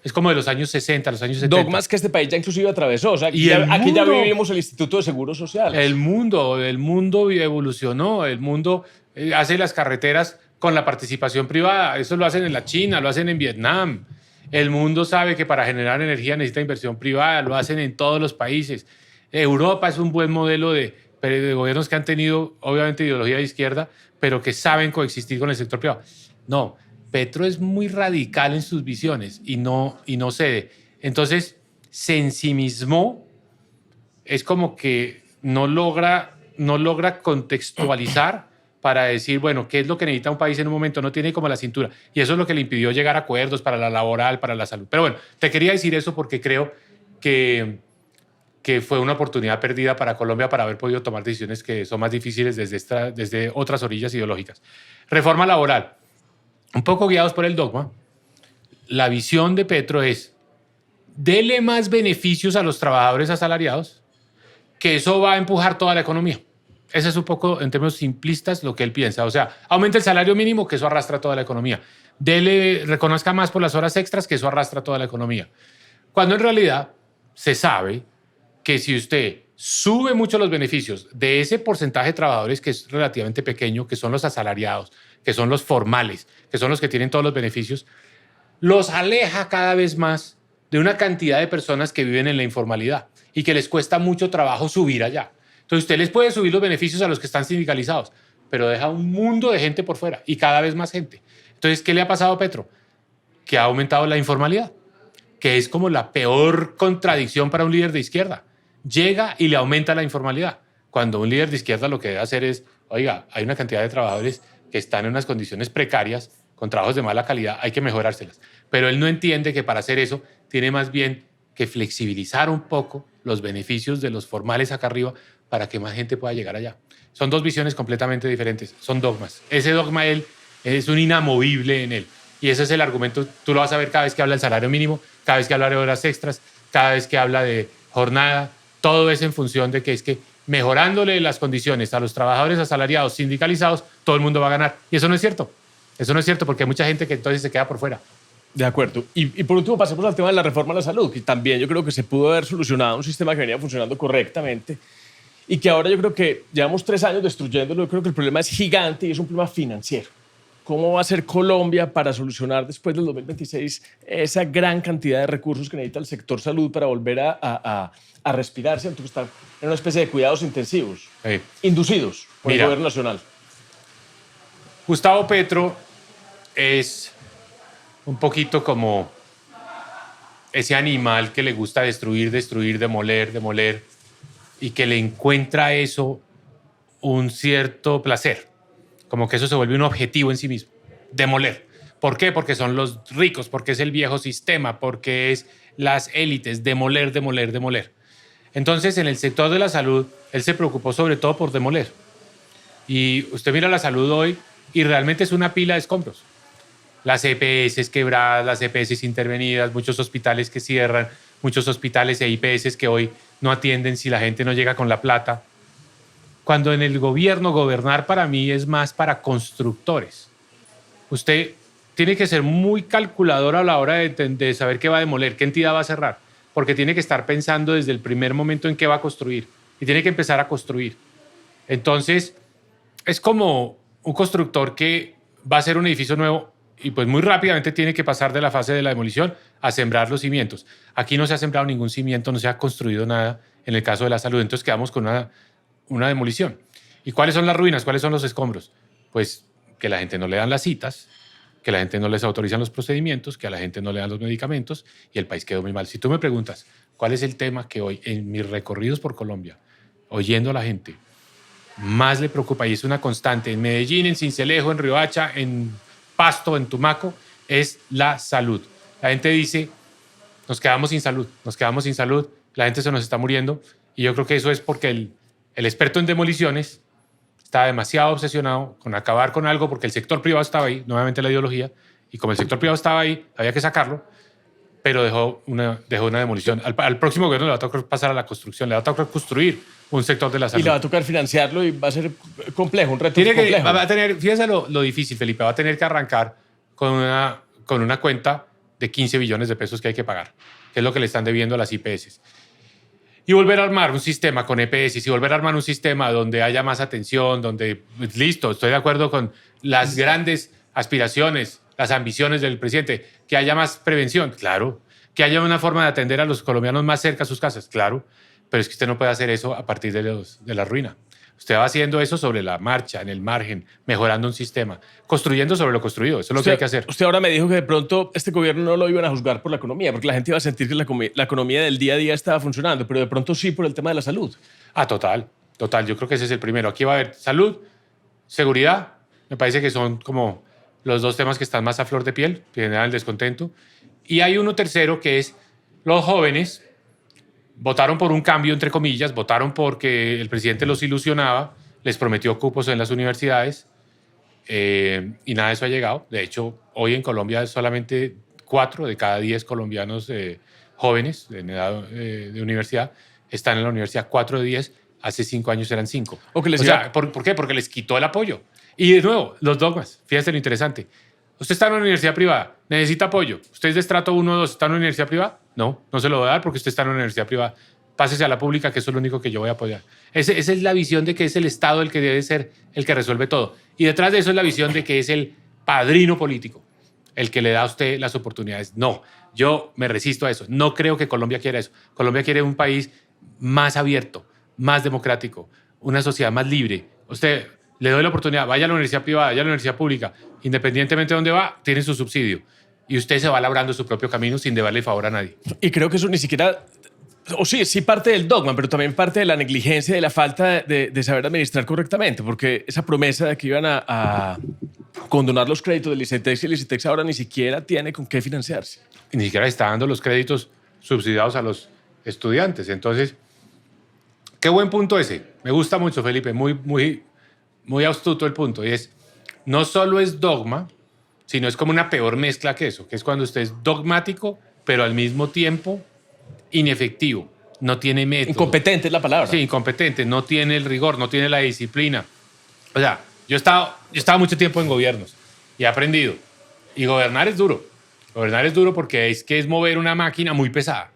Es como de los años 60, los años 70. Dogmas que este país ya inclusive atravesó. O sea, Y aquí ya vivimos el Instituto de Seguros Sociales. El mundo evolucionó. El mundo hace las carreteras con la participación privada. Eso lo hacen en la China, lo hacen en Vietnam. El mundo sabe que para generar energía necesita inversión privada. Lo hacen en todos los países. Europa es un buen modelo de gobiernos que han tenido, obviamente, ideología de izquierda, pero que saben coexistir con el sector privado. No, Petro es muy radical en sus visiones y no cede. Entonces, se ensimismó, es como que no logra contextualizar para decir, bueno, ¿qué es lo que necesita un país en un momento? No tiene como la cintura. Y eso es lo que le impidió llegar a acuerdos para la laboral, para la salud. Pero bueno, te quería decir eso porque creo que fue una oportunidad perdida para Colombia para haber podido tomar decisiones que son más difíciles desde otras orillas ideológicas. Reforma laboral. Un poco guiados por el dogma, la visión de Petro es: dele más beneficios a los trabajadores asalariados, que eso va a empujar toda la economía. Ese es un poco, en términos simplistas, lo que él piensa. O sea, aumente el salario mínimo, que eso arrastra toda la economía. Reconozca más por las horas extras, que eso arrastra toda la economía. Cuando en realidad se sabe que si usted sube mucho los beneficios de ese porcentaje de trabajadores que es relativamente pequeño, que son los asalariados, que son los formales, que son los que tienen todos los beneficios, los aleja cada vez más de una cantidad de personas que viven en la informalidad y que les cuesta mucho trabajo subir allá. Entonces usted les puede subir los beneficios a los que están sindicalizados, pero deja un mundo de gente por fuera y cada vez más gente. Entonces, ¿qué le ha pasado a Petro? Que ha aumentado la informalidad, que es como la peor contradicción para un líder de izquierda. Llega y le aumenta la informalidad, cuando un líder de izquierda lo que debe hacer es: oiga, hay una cantidad de trabajadores que están en unas condiciones precarias, con trabajos de mala calidad, hay que mejorárselas. Pero él no entiende que para hacer eso tiene más bien que flexibilizar un poco los beneficios de los formales acá arriba para que más gente pueda llegar allá. Son dos visiones completamente diferentes, son dogmas. Ese dogma él es un inamovible en él. Y ese es el argumento, tú lo vas a ver cada vez que habla del salario mínimo, cada vez que habla de horas extras, cada vez que habla de jornada. Todo es en función de que es que mejorándole las condiciones a los trabajadores asalariados sindicalizados, todo el mundo va a ganar. Y eso no es cierto. Eso no es cierto porque hay mucha gente que entonces se queda por fuera. De acuerdo. Y por último, pasemos al tema de la reforma a la salud, que también yo creo que se pudo haber solucionado un sistema que venía funcionando correctamente y que ahora yo creo que llevamos 3 años destruyéndolo. Yo creo que el problema es gigante y es un problema financiero. ¿Cómo va a ser Colombia para solucionar después del 2026 esa gran cantidad de recursos que necesita el sector salud para volver a respirar, ¿cierto? Que estar en una especie de cuidados intensivos, inducidos por el gobierno nacional? Gustavo Petro es un poquito como ese animal que le gusta destruir, demoler, y que le encuentra a eso un cierto placer, como que eso se vuelve un objetivo en sí mismo, demoler. ¿Por qué? Porque son los ricos, porque es el viejo sistema, porque es las élites, demoler. Entonces, en el sector de la salud, él se preocupó sobre todo por demoler. Y usted mira la salud hoy y realmente es una pila de escombros. Las EPS quebradas, las EPS intervenidas, muchos hospitales que cierran, muchos hospitales e IPS que hoy no atienden si la gente no llega con la plata. Cuando en el gobierno, gobernar para mí es más para constructores. Usted tiene que ser muy calculador a la hora de saber qué va a demoler, qué entidad va a cerrar, porque tiene que estar pensando desde el primer momento en qué va a construir y tiene que empezar a construir. Entonces, es como un constructor que va a hacer un edificio nuevo y pues muy rápidamente tiene que pasar de la fase de la demolición a sembrar los cimientos. Aquí no se ha sembrado ningún cimiento, no se ha construido nada en el caso de la salud, entonces quedamos con una demolición. ¿Y cuáles son las ruinas? ¿Cuáles son los escombros? Pues que la gente no le dan las citas, que la gente no les autorizan los procedimientos, que a la gente no le dan los medicamentos y el país quedó muy mal. Si tú me preguntas cuál es el tema que hoy en mis recorridos por Colombia, oyendo a la gente, más le preocupa y es una constante en Medellín, en Sincelejo, en Riohacha, en Pasto, en Tumaco, es la salud. La gente dice, nos quedamos sin salud, la gente se nos está muriendo y yo creo que eso es porque el experto en demoliciones estaba demasiado obsesionado con acabar con algo porque el sector privado estaba ahí, nuevamente la ideología, y como el sector privado estaba ahí, había que sacarlo, pero dejó una demolición. Al próximo gobierno le va a tocar pasar a la construcción, le va a tocar construir un sector de la salud. Y le va a tocar financiarlo y va a ser complejo, un reto complejo. Va a tener, fíjese lo difícil, Felipe, va a tener que arrancar con una cuenta de 15 billones de pesos que hay que pagar, que es lo que le están debiendo a las IPS. Y volver a armar un sistema con EPS y volver a armar un sistema donde haya más atención, donde, listo, estoy de acuerdo con las grandes aspiraciones, las ambiciones del presidente, que haya más prevención, claro, que haya una forma de atender a los colombianos más cerca a sus casas, claro, pero es que usted no puede hacer eso a partir de la ruina. Usted va haciendo eso sobre la marcha, en el margen, mejorando un sistema, construyendo sobre lo construido. Eso es lo que hay que hacer. Usted ahora me dijo que de pronto este gobierno no lo iban a juzgar por la economía, porque la gente iba a sentir que la economía del día a día estaba funcionando, pero de pronto sí por el tema de la salud. Total. Yo creo que ese es el primero. Aquí va a haber salud, seguridad. Me parece que son como los dos temas que están más a flor de piel, que generan el descontento. Y hay uno tercero que es los jóvenes. Votaron por un cambio, entre comillas, votaron porque el presidente los ilusionaba, les prometió cupos en las universidades y nada de eso ha llegado. De hecho, hoy en Colombia solamente 4 de cada 10 colombianos jóvenes en edad de universidad están en la universidad. 4 de 10, hace 5 años eran 5. ¿Por qué? Porque les quitó el apoyo. Y de nuevo, los dogmas, fíjate lo interesante. Usted está en una universidad privada, necesita apoyo. Usted es de estrato 1 o 2, ¿está en una universidad privada? No se lo voy a dar porque usted está en una universidad privada. Pásese a la pública, que eso es lo único que yo voy a apoyar. Esa es la visión de que es el Estado el que debe ser el que resuelve todo. Y detrás de eso es la visión de que es el padrino político el que le da a usted las oportunidades. No, yo me resisto a eso. No creo que Colombia quiera eso. Colombia quiere un país más abierto, más democrático, una sociedad más libre. Usted le doy la oportunidad, vaya a la universidad privada, vaya a la universidad pública, independientemente de dónde va, tiene su subsidio. Y usted se va labrando su propio camino sin deberle favor a nadie. Y creo que eso ni siquiera, o sí parte del dogma, pero también parte de la negligencia, de la falta de saber administrar correctamente, porque esa promesa de que iban a condonar los créditos del ICETEX y el ICETEX ahora ni siquiera tiene con qué financiarse. Y ni siquiera está dando los créditos subsidiados a los estudiantes. Entonces, qué buen punto ese. Me gusta mucho, Felipe, muy astuto el punto. Y es, no solo es dogma, sino es como una peor mezcla que eso, que es cuando usted es dogmático, pero al mismo tiempo inefectivo, no tiene método. Incompetente es la palabra. Sí, incompetente, no tiene el rigor, no tiene la disciplina. O sea, yo he estado mucho tiempo en gobiernos y he aprendido. Y gobernar es duro. Gobernar es duro porque es mover una máquina muy pesada.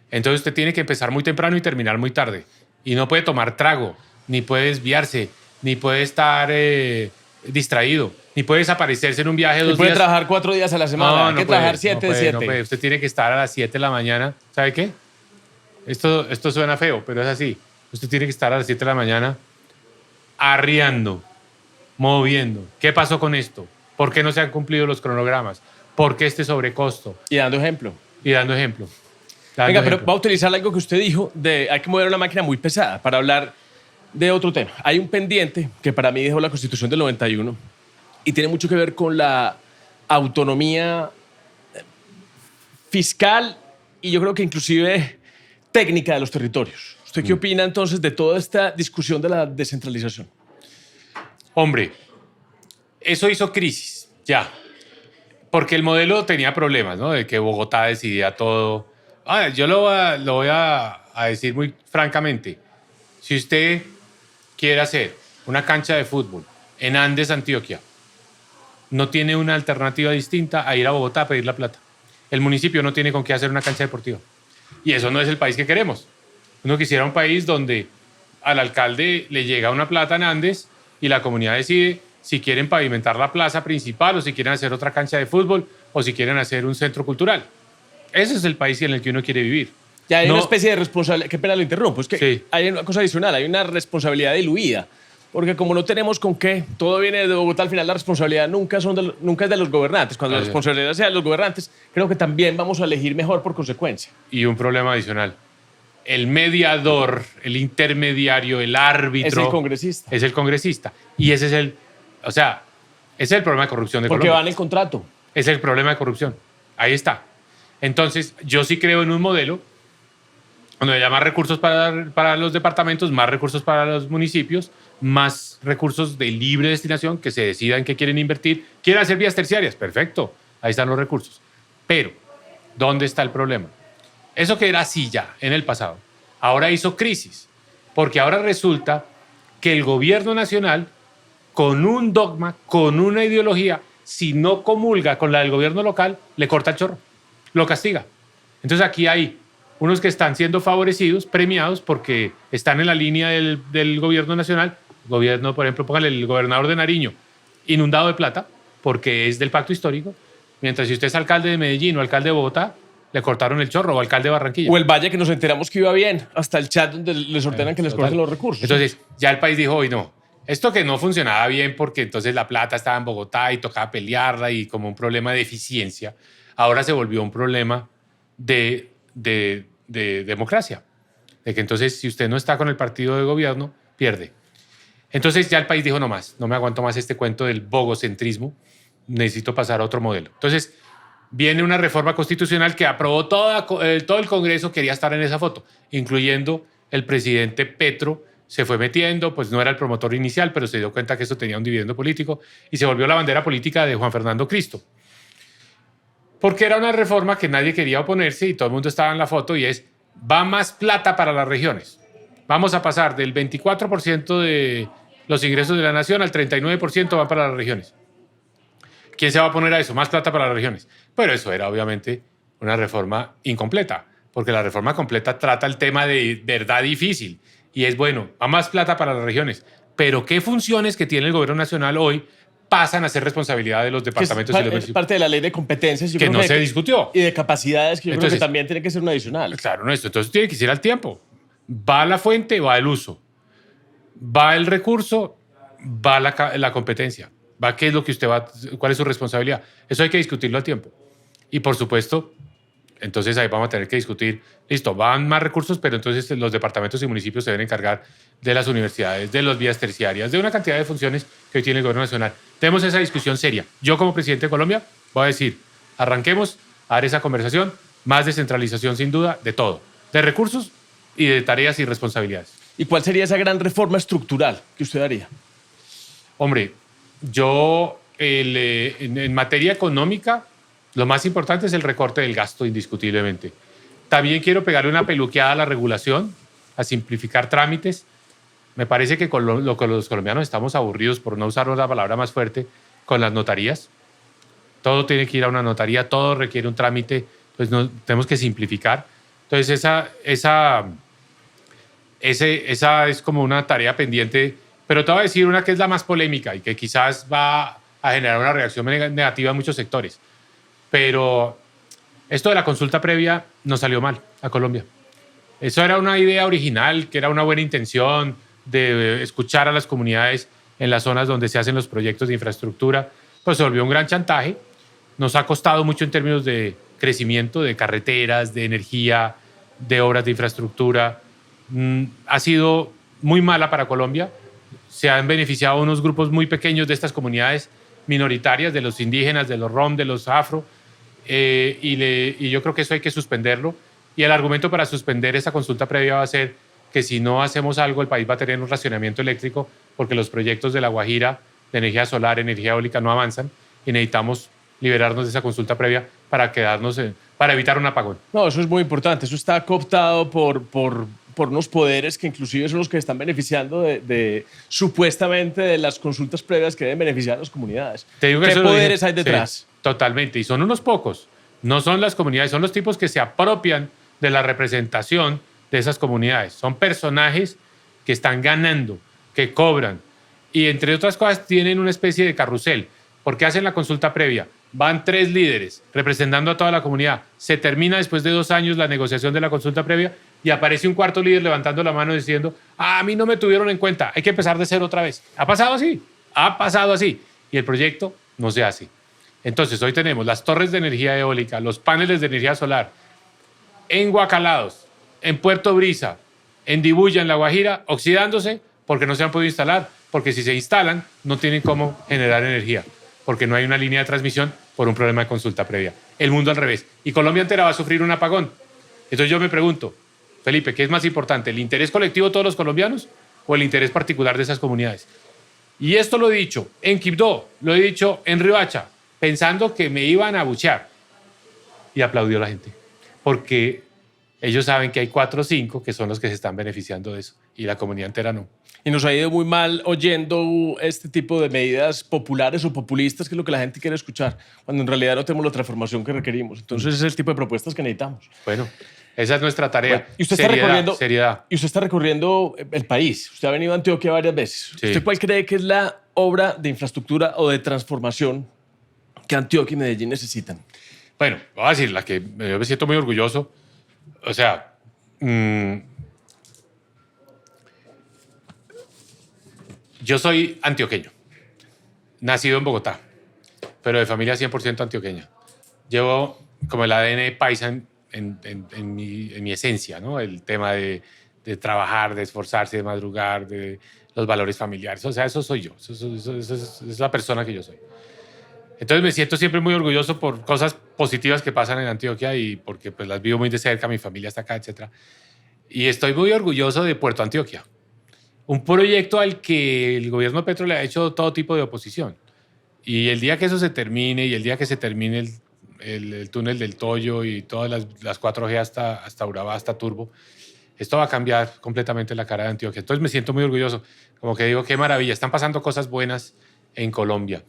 Entonces usted tiene que empezar muy temprano y terminar muy tarde. Y no puede tomar trago, ni puede desviarse, ni puede estar distraído, ni puede desaparecerse en un viaje 2 días. Puede trabajar 4 días a la semana, hay que trabajar 7 de 7. No puede. Usted tiene que estar a las 7 de la mañana. ¿Sabe qué? Esto suena feo, pero es así. Usted tiene que estar a las 7 de la mañana arriando, moviendo. ¿Qué pasó con esto? ¿Por qué no se han cumplido los cronogramas? ¿Por qué este sobrecosto? Y dando ejemplo. Venga, pero va a utilizar algo que usted dijo de hay que mover una máquina muy pesada para hablar de otro tema. Hay un pendiente que para mí dejó la Constitución del 91 y tiene mucho que ver con la autonomía fiscal y yo creo que inclusive técnica de los territorios. ¿Usted qué opina entonces de toda esta discusión de la descentralización? Hombre, eso hizo crisis, ya. Porque el modelo tenía problemas, ¿no? De que Bogotá decidía todo. Yo lo voy a decir muy francamente. Si usted quiere hacer una cancha de fútbol en Andes, Antioquia, no tiene una alternativa distinta a ir a Bogotá a pedir la plata. El municipio no tiene con qué hacer una cancha deportiva. Y eso no es el país que queremos. Uno quisiera un país donde al alcalde le llega una plata en Andes y la comunidad decide si quieren pavimentar la plaza principal o si quieren hacer otra cancha de fútbol o si quieren hacer un centro cultural. Ese es el país en el que uno quiere vivir. Ya hay una especie de responsabilidad. Qué pena lo interrumpo. Es que sí. Hay una cosa adicional. Hay una responsabilidad diluida. Porque como no tenemos con qué, todo viene de Bogotá, al final la responsabilidad nunca es de los gobernantes. Cuando la responsabilidad sea de los gobernantes, creo que también vamos a elegir mejor por consecuencia. Y un problema adicional. El mediador, el intermediario, el árbitro... Es el congresista. Es el congresista. Y ese es el... O sea, ese es el problema de corrupción de Porque Colombia. va en el contrato. Ese es el problema de corrupción. Ahí está. Entonces, yo sí creo en un modelo donde haya más recursos para los departamentos, más recursos para los municipios, más recursos de libre destinación, que se decida en qué quieren invertir. ¿Quieren hacer vías terciarias? Perfecto. Ahí están los recursos. Pero, ¿dónde está el problema? Eso que era así ya en el pasado, ahora hizo crisis, porque ahora resulta que el gobierno nacional, con un dogma, con una ideología, si no comulga con la del gobierno local, le corta el chorro. lo castiga. Entonces aquí hay unos que están siendo favorecidos, premiados, porque están en la línea del gobierno nacional. Gobierno, por ejemplo, póngale el gobernador de Nariño, inundado de plata, porque es del pacto histórico. Mientras si usted es alcalde de Medellín o alcalde de Bogotá, le cortaron el chorro, o alcalde de Barranquilla. O el Valle, que nos enteramos que iba bien, hasta el chat donde les ordenan que les corten los recursos. Entonces, ya el país dijo, hoy no, esto que no funcionaba bien porque entonces la plata estaba en Bogotá y tocaba pelearla y como un problema de eficiencia, ahora se volvió un problema de democracia. De que entonces, si usted no está con el partido de gobierno, pierde. Entonces ya el país dijo, no más, no me aguanto más este cuento del bogocentrismo, necesito pasar a otro modelo. Entonces, viene una reforma constitucional que aprobó todo el Congreso, quería estar en esa foto, incluyendo el presidente Petro, se fue metiendo, pues no era el promotor inicial, pero se dio cuenta que eso tenía un dividendo político y se volvió la bandera política de Juan Fernando Cristo. Porque era una reforma que nadie quería oponerse y todo el mundo estaba en la foto y es, va más plata para las regiones. Vamos a pasar del 24% de los ingresos de la nación al 39% van para las regiones. ¿Quién se va a poner a eso? Más plata para las regiones. Pero eso era obviamente una reforma incompleta, porque la reforma completa trata el tema de verdad difícil. Y es, bueno, va más plata para las regiones. Pero ¿qué funciones que tiene el gobierno nacional hoy pasan a ser responsabilidad de los departamentos y los municipios? Es parte de la ley de competencias. Que no se discutió. Y de capacidades, que yo entonces, creo que también tiene que ser un adicional. Claro, no, entonces tiene que ir al tiempo. Va la fuente, va el uso. Va el recurso, va la competencia. Va qué es lo que usted va, cuál es su responsabilidad. Eso hay que discutirlo a tiempo. Y por supuesto, entonces ahí vamos a tener que discutir, listo, van más recursos, pero entonces los departamentos y municipios se deben encargar de las universidades, de las vías terciarias, de una cantidad de funciones que hoy tiene el gobierno nacional. Tenemos esa discusión seria. Yo como presidente de Colombia voy a decir, arranquemos a dar esa conversación, más descentralización sin duda, de todo, de recursos y de tareas y responsabilidades. ¿Y cuál sería esa gran reforma estructural que usted haría? Hombre, yo en materia económica, lo más importante es el recorte del gasto, indiscutiblemente. También quiero pegarle una peluqueada a la regulación, a simplificar trámites. Me parece que con los colombianos estamos aburridos, por no usar una palabra más fuerte, con las notarías. Todo tiene que ir a una notaría, todo requiere un trámite, pues tenemos que simplificar. Entonces esa es como una tarea pendiente, pero te voy a decir una que es la más polémica y que quizás va a generar una reacción negativa en muchos sectores. Pero esto de la consulta previa nos salió mal a Colombia. Eso era una idea original, que era una buena intención de escuchar a las comunidades en las zonas donde se hacen los proyectos de infraestructura, pues se volvió un gran chantaje. Nos ha costado mucho en términos de crecimiento, de carreteras, de energía, de obras de infraestructura. Ha sido muy mala para Colombia. Se han beneficiado unos grupos muy pequeños de estas comunidades minoritarias, de los indígenas, de los rom, de los afro, y yo creo que eso hay que suspenderlo. Y el argumento para suspender esa consulta previa va a ser que si no hacemos algo, el país va a tener un racionamiento eléctrico porque los proyectos de La Guajira, de energía solar, energía eólica, no avanzan y necesitamos liberarnos de esa consulta previa para para evitar un apagón. No, eso es muy importante. Eso está cooptado por unos poderes que inclusive son los que están beneficiando supuestamente de las consultas previas que deben beneficiar a las comunidades. Te digo que ¿Qué poderes hay detrás? Sí, totalmente. Y son unos pocos. No son las comunidades, son los tipos que se apropian de la representación de esas comunidades. Son personajes que están ganando, que cobran. Y entre otras cosas tienen una especie de carrusel. Porque hacen la consulta previa. Van 3 líderes representando a toda la comunidad. Se termina después de 2 años la negociación de la consulta previa y aparece un cuarto líder levantando la mano diciendo, a mí no me tuvieron en cuenta, hay que empezar de cero otra vez. Ha pasado así. Y el proyecto no se hace. Entonces hoy tenemos las torres de energía eólica, los paneles de energía solar en Guacalados, en Puerto Brisa, en Dibuya, en La Guajira, oxidándose porque no se han podido instalar, porque si se instalan no tienen cómo generar energía, porque no hay una línea de transmisión por un problema de consulta previa. El mundo al revés. Y Colombia entera va a sufrir un apagón. Entonces yo me pregunto, Felipe, ¿qué es más importante, el interés colectivo de todos los colombianos o el interés particular de esas comunidades? Y esto lo he dicho en Quibdó, lo he dicho en Riohacha, pensando que me iban a abuchear. Y aplaudió la gente. Porque ellos saben que hay 4 o 5 que son los que se están beneficiando de eso y la comunidad entera no. Y nos ha ido muy mal oyendo este tipo de medidas populares o populistas, que es lo que la gente quiere escuchar, cuando en realidad no tenemos la transformación que requerimos. Entonces, ese es el tipo de propuestas que necesitamos. Bueno, esa es nuestra tarea. Bueno, y usted está recorriendo, seriedad. Y usted está recorriendo el país. Usted ha venido a Antioquia varias veces. Sí. ¿Usted cuál cree que es la obra de infraestructura o de transformación que Antioquia y Medellín necesitan? Bueno, voy a decir la que yo me siento muy orgulloso. O sea, yo soy antioqueño, nacido en Bogotá, pero de familia 100% antioqueña. Llevo como el ADN paisa en mi esencia, ¿no? El tema de trabajar, de esforzarse, de madrugar, de los valores familiares. O sea, eso soy yo. Eso es la persona que yo soy. Entonces me siento siempre muy orgulloso por cosas positivas que pasan en Antioquia y porque pues las vivo muy de cerca, mi familia está acá, etc. Y estoy muy orgulloso de Puerto Antioquia, un proyecto al que el gobierno Petro le ha hecho todo tipo de oposición. Y el día que eso se termine y el día que se termine el túnel del Toyo y todas las 4G hasta Urabá, hasta Turbo, esto va a cambiar completamente la cara de Antioquia. Entonces me siento muy orgulloso, como que digo, qué maravilla, están pasando cosas buenas en Colombia.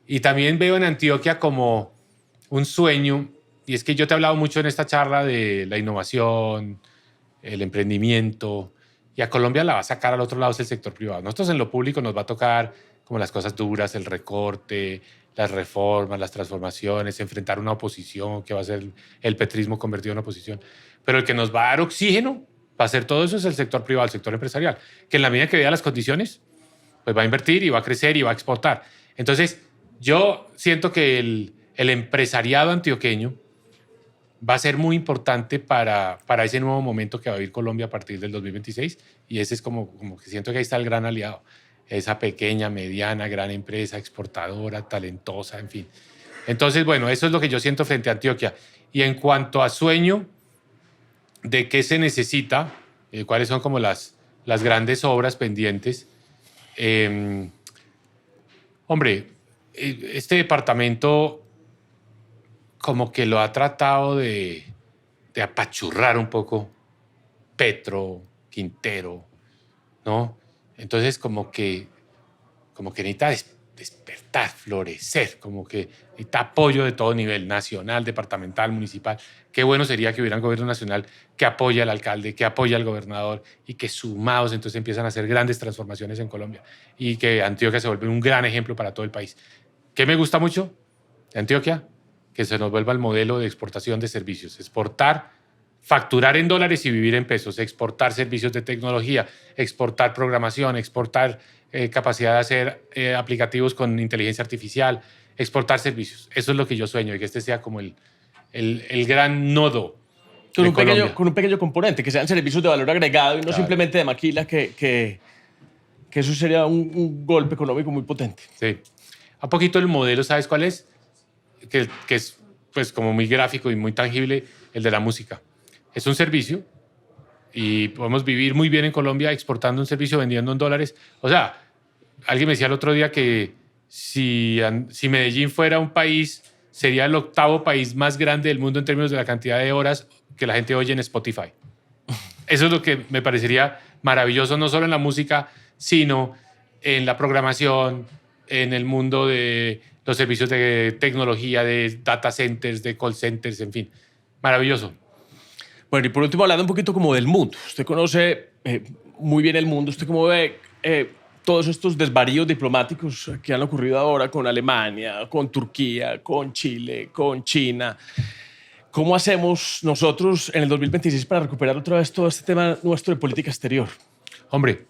Y también veo en Antioquia como un sueño, y es que yo te he hablado mucho en esta charla de la innovación, el emprendimiento, y a Colombia la va a sacar al otro lado es el sector privado. Nosotros en lo público nos va a tocar como las cosas duras, el recorte, las reformas, las transformaciones, enfrentar una oposición que va a ser el petrismo convertido en oposición. Pero el que nos va a dar oxígeno para hacer todo eso es el sector privado, el sector empresarial, que en la medida que vea las condiciones, pues va a invertir y va a crecer y va a exportar. Entonces, yo siento que el empresariado antioqueño va a ser muy importante para ese nuevo momento que va a vivir Colombia a partir del 2026 y ese es como que siento que ahí está el gran aliado, esa pequeña, mediana, gran empresa, exportadora, talentosa, en fin. Entonces, bueno, eso es lo que yo siento frente a Antioquia. Y en cuanto a sueño de qué se necesita, cuáles son como las grandes obras pendientes, hombre, este departamento como que lo ha tratado de apachurrar un poco Petro, Quintero, ¿no? Entonces como que necesita despertar, florecer, como que necesita apoyo de todo nivel, nacional, departamental, municipal. Qué bueno sería que hubiera un gobierno nacional que apoye al alcalde, que apoye al gobernador y que sumados entonces empiezan a hacer grandes transformaciones en Colombia y que Antioquia se vuelve un gran ejemplo para todo el país. ¿Qué me gusta mucho de Antioquia? Que se nos vuelva el modelo de exportación de servicios. Exportar, facturar en dólares y vivir en pesos. Exportar servicios de tecnología, exportar programación, exportar capacidad de hacer aplicativos con inteligencia artificial, exportar servicios. Eso es lo que yo sueño y que este sea como el gran nodo con de un pequeño componente, que sean servicios de valor agregado y no simplemente de maquila, que eso sería un golpe económico muy potente. Sí. A poquito el modelo, ¿sabes cuál es? Que es pues como muy gráfico y muy tangible, el de la música. Es un servicio y podemos vivir muy bien en Colombia exportando un servicio, vendiendo en dólares. O sea, alguien me decía el otro día que si Medellín fuera un país, sería el 8º país más grande del mundo en términos de la cantidad de horas que la gente oye en Spotify. Eso es lo que me parecería maravilloso, no solo en la música, sino en la programación, en el mundo de los servicios de tecnología, de data centers, de call centers, en fin. Maravilloso. Bueno, y por último, hablando un poquito como del mundo. Usted conoce muy bien el mundo. ¿Usted cómo ve todos estos desvaríos diplomáticos que han ocurrido ahora con Alemania, con Turquía, con Chile, con China? ¿Cómo hacemos nosotros en el 2026 para recuperar otra vez todo este tema nuestro de política exterior? Hombre,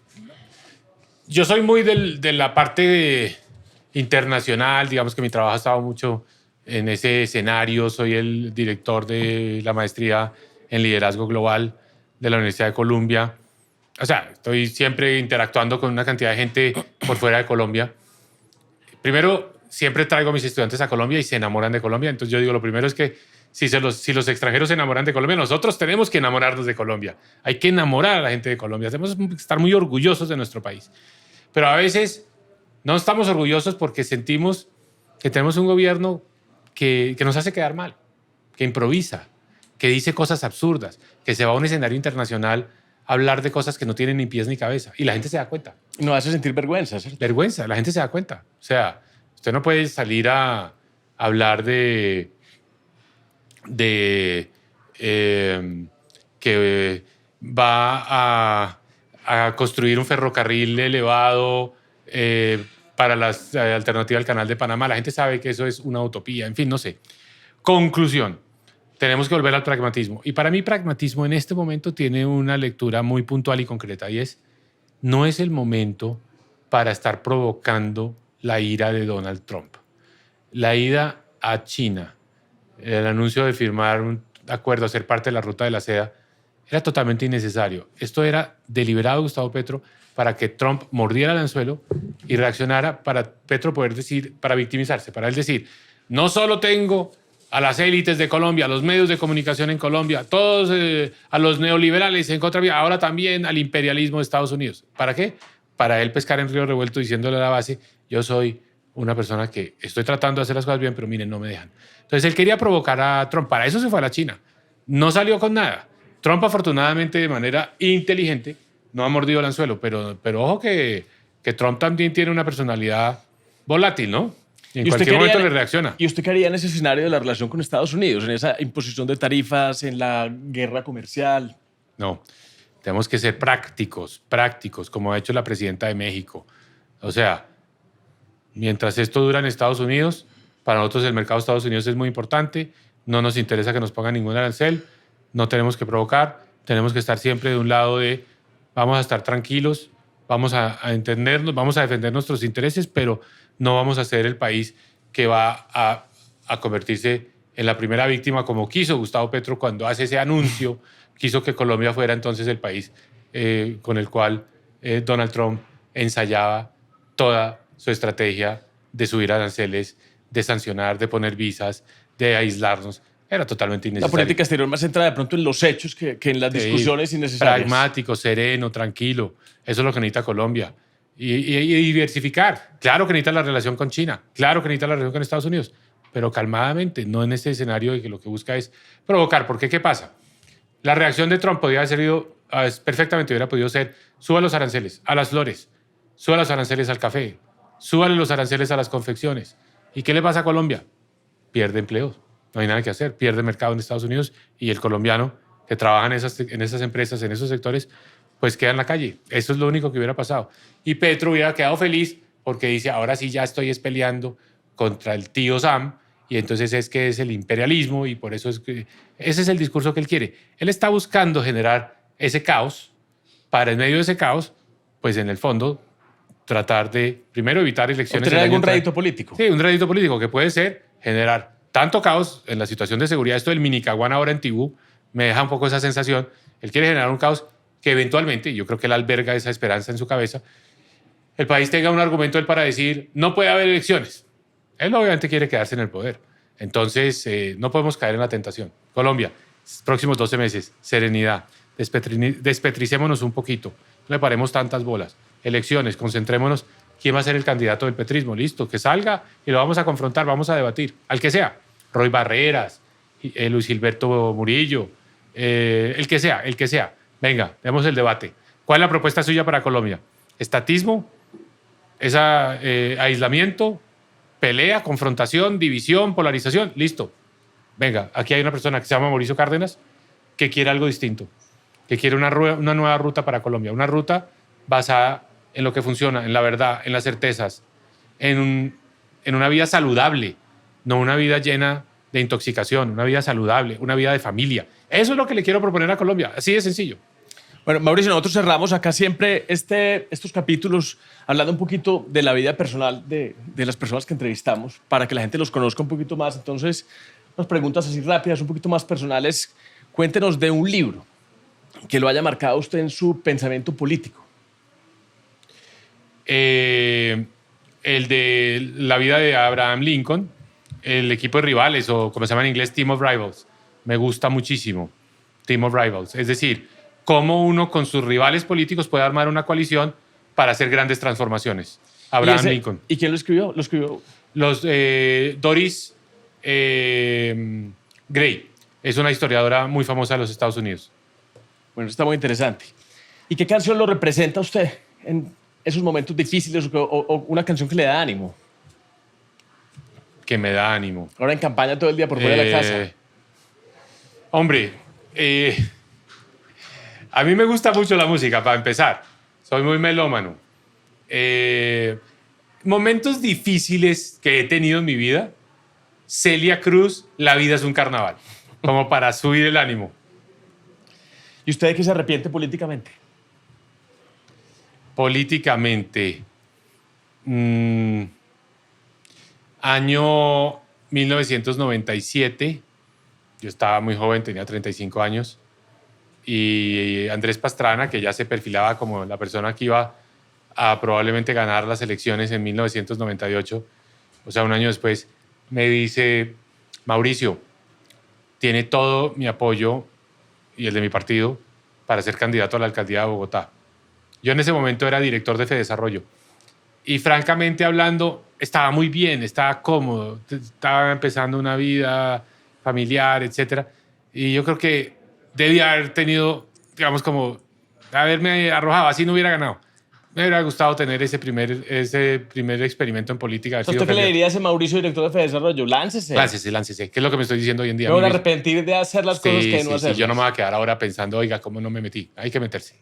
yo soy muy de la parte internacional, digamos que mi trabajo ha estado mucho en ese escenario. Soy el director de la maestría en liderazgo global de la Universidad de Columbia. O sea, estoy siempre interactuando con una cantidad de gente por fuera de Colombia. Primero, siempre traigo a mis estudiantes a Colombia y se enamoran de Colombia. Entonces yo digo, lo primero es que si los extranjeros se enamoran de Colombia, nosotros tenemos que enamorarnos de Colombia. Hay que enamorar a la gente de Colombia. Tenemos que estar muy orgullosos de nuestro país. Pero a veces no estamos orgullosos porque sentimos que tenemos un gobierno que nos hace quedar mal, que improvisa, que dice cosas absurdas, que se va a un escenario internacional a hablar de cosas que no tienen ni pies ni cabeza. Y la gente se da cuenta. Nos hace sentir vergüenza, ¿cierto? Vergüenza, la gente se da cuenta. O sea, usted no puede salir a hablar de que va a construir un ferrocarril elevado para la alternativa al Canal de Panamá. La gente sabe que eso es una utopía. En fin, no sé. Conclusión. Tenemos que volver al pragmatismo. Y para mí, pragmatismo en este momento tiene una lectura muy puntual y concreta. Y es, no es el momento para estar provocando la ira de Donald Trump. La ida a China, el anuncio de firmar un acuerdo, ser parte de la ruta de la seda, era totalmente innecesario. Esto era deliberado de Gustavo Petro para que Trump mordiera el anzuelo y reaccionara para Petro poder decir, para victimizarse, para él decir, no solo tengo a las élites de Colombia, a los medios de comunicación en Colombia, todos a los neoliberales en contra mía, ahora también al imperialismo de Estados Unidos. ¿Para qué? Para él pescar en río revuelto diciéndole a la base, yo soy una persona que estoy tratando de hacer las cosas bien, pero miren, no me dejan. Entonces él quería provocar a Trump, para eso se fue a la China. No salió con nada. Trump afortunadamente de manera inteligente no ha mordido el anzuelo, pero ojo que Trump también tiene una personalidad volátil, ¿no? Y en cualquier momento le reacciona. ¿Y usted qué haría en ese escenario de la relación con Estados Unidos, en esa imposición de tarifas, en la guerra comercial? No, tenemos que ser prácticos, como ha hecho la presidenta de México. O sea, mientras esto dura en Estados Unidos, para nosotros el mercado de Estados Unidos es muy importante, no nos interesa que nos pongan ningún arancel, no tenemos que provocar, tenemos que estar siempre de un lado de vamos a estar tranquilos, vamos a entendernos, vamos a defender nuestros intereses, pero no vamos a ser el país que va a convertirse en la primera víctima, como quiso Gustavo Petro cuando hace ese anuncio, quiso que Colombia fuera entonces el país con el cual Donald Trump ensayaba toda su estrategia de subir aranceles, de sancionar, de poner visas, de aislarnos. Era totalmente innecesario. La política exterior más centrada de pronto en los hechos que en las discusiones innecesarias. Pragmático, sereno, tranquilo. Eso es lo que necesita Colombia. Y diversificar. Claro que necesita la relación con China. Claro que necesita la relación con Estados Unidos. Pero calmadamente, no en este escenario de que lo que busca es provocar. Porque, ¿qué pasa? La reacción de Trump podría haber sido, perfectamente hubiera podido ser, suba los aranceles a las flores, suba los aranceles al café, súbale los aranceles a las confecciones. ¿Y qué le pasa a Colombia? Pierde empleos. No hay nada que hacer, pierde mercado en Estados Unidos y el colombiano que trabaja en esas empresas, en esos sectores, pues queda en la calle. Eso es lo único que hubiera pasado. Y Petro hubiera quedado feliz porque dice, ahora sí ya estoy peleando contra el tío Sam y entonces es que es el imperialismo y por eso es que ese es el discurso que él quiere. Él está buscando generar ese caos para en medio de ese caos, pues en el fondo tratar de primero evitar elecciones. ¿Obtener algún rédito político? Sí, un rédito político que puede ser generar tanto caos en la situación de seguridad. Esto del minicaguán ahora en Tibú me deja un poco esa sensación. Él quiere generar un caos que eventualmente, y yo creo que él alberga esa esperanza en su cabeza, el país tenga un argumento él para decir no puede haber elecciones. Él obviamente quiere quedarse en el poder. Entonces, no podemos caer en la tentación. Colombia, próximos 12 meses, serenidad, despetricémonos un poquito, no le paremos tantas bolas. Elecciones, concentrémonos. ¿Quién va a ser el candidato del petrismo? Listo, que salga y lo vamos a confrontar, vamos a debatir. Al que sea. Roy Barreras, Luis Gilberto Murillo, el que sea. Venga, demos el debate. ¿Cuál es la propuesta suya para Colombia? ¿Estatismo? ¿Aislamiento? ¿Pelea? ¿Confrontación? ¿División? ¿Polarización? Listo. Venga, aquí hay una persona que se llama Mauricio Cárdenas que quiere algo distinto, que quiere una nueva ruta para Colombia, una ruta basada en lo que funciona, en la verdad, en las certezas, en una vida saludable, no una vida llena de intoxicación, una vida saludable, una vida de familia. Eso es lo que le quiero proponer a Colombia, así de sencillo. Bueno, Mauricio, nosotros cerramos acá siempre estos capítulos hablando un poquito de la vida personal de las personas que entrevistamos para que la gente los conozca un poquito más. Entonces, unas preguntas así rápidas, un poquito más personales. Cuéntenos de un libro que lo haya marcado usted en su pensamiento político. El de la vida de Abraham Lincoln, el equipo de rivales, o como se llama en inglés, Team of Rivals. Me gusta muchísimo, Team of Rivals. Es decir, cómo uno con sus rivales políticos puede armar una coalición para hacer grandes transformaciones. Abraham Lincoln. ¿Y quién lo escribió? Lo escribió Doris Gray. Es una historiadora muy famosa de los Estados Unidos. Bueno, está muy interesante. ¿Y qué canción lo representa a usted en esos momentos difíciles o una canción que le da ánimo? Que me da ánimo. Ahora en campaña todo el día por fuera de la casa. Hombre, a mí me gusta mucho la música, para empezar. Soy muy melómano. Momentos difíciles que he tenido en mi vida. Celia Cruz, La vida es un carnaval. Como para subir el ánimo. ¿Y usted de qué se arrepiente políticamente? Políticamente. Año 1997. Yo estaba muy joven, tenía 35 años. Y Andrés Pastrana, que ya se perfilaba como la persona que iba a probablemente ganar las elecciones en 1998, o sea, un año después, me dice: Mauricio, tiene todo mi apoyo y el de mi partido para ser candidato a la alcaldía de Bogotá. Yo en ese momento era director de Fedesarrollo y francamente hablando estaba muy bien, estaba cómodo, estaba empezando una vida familiar, etcétera. Y yo creo que debía haber tenido, digamos, como haberme arrojado, así no hubiera ganado. Me hubiera gustado tener ese primer experimento en política. ¿Usted qué le diría a ese Mauricio, director de Fedesarrollo? Láncese. Láncese, que es lo que me estoy diciendo hoy en día. No, arrepentir de hacer las cosas que no hacer. Sí, yo no me voy a quedar ahora pensando, oiga, ¿cómo no me metí? Hay que meterse.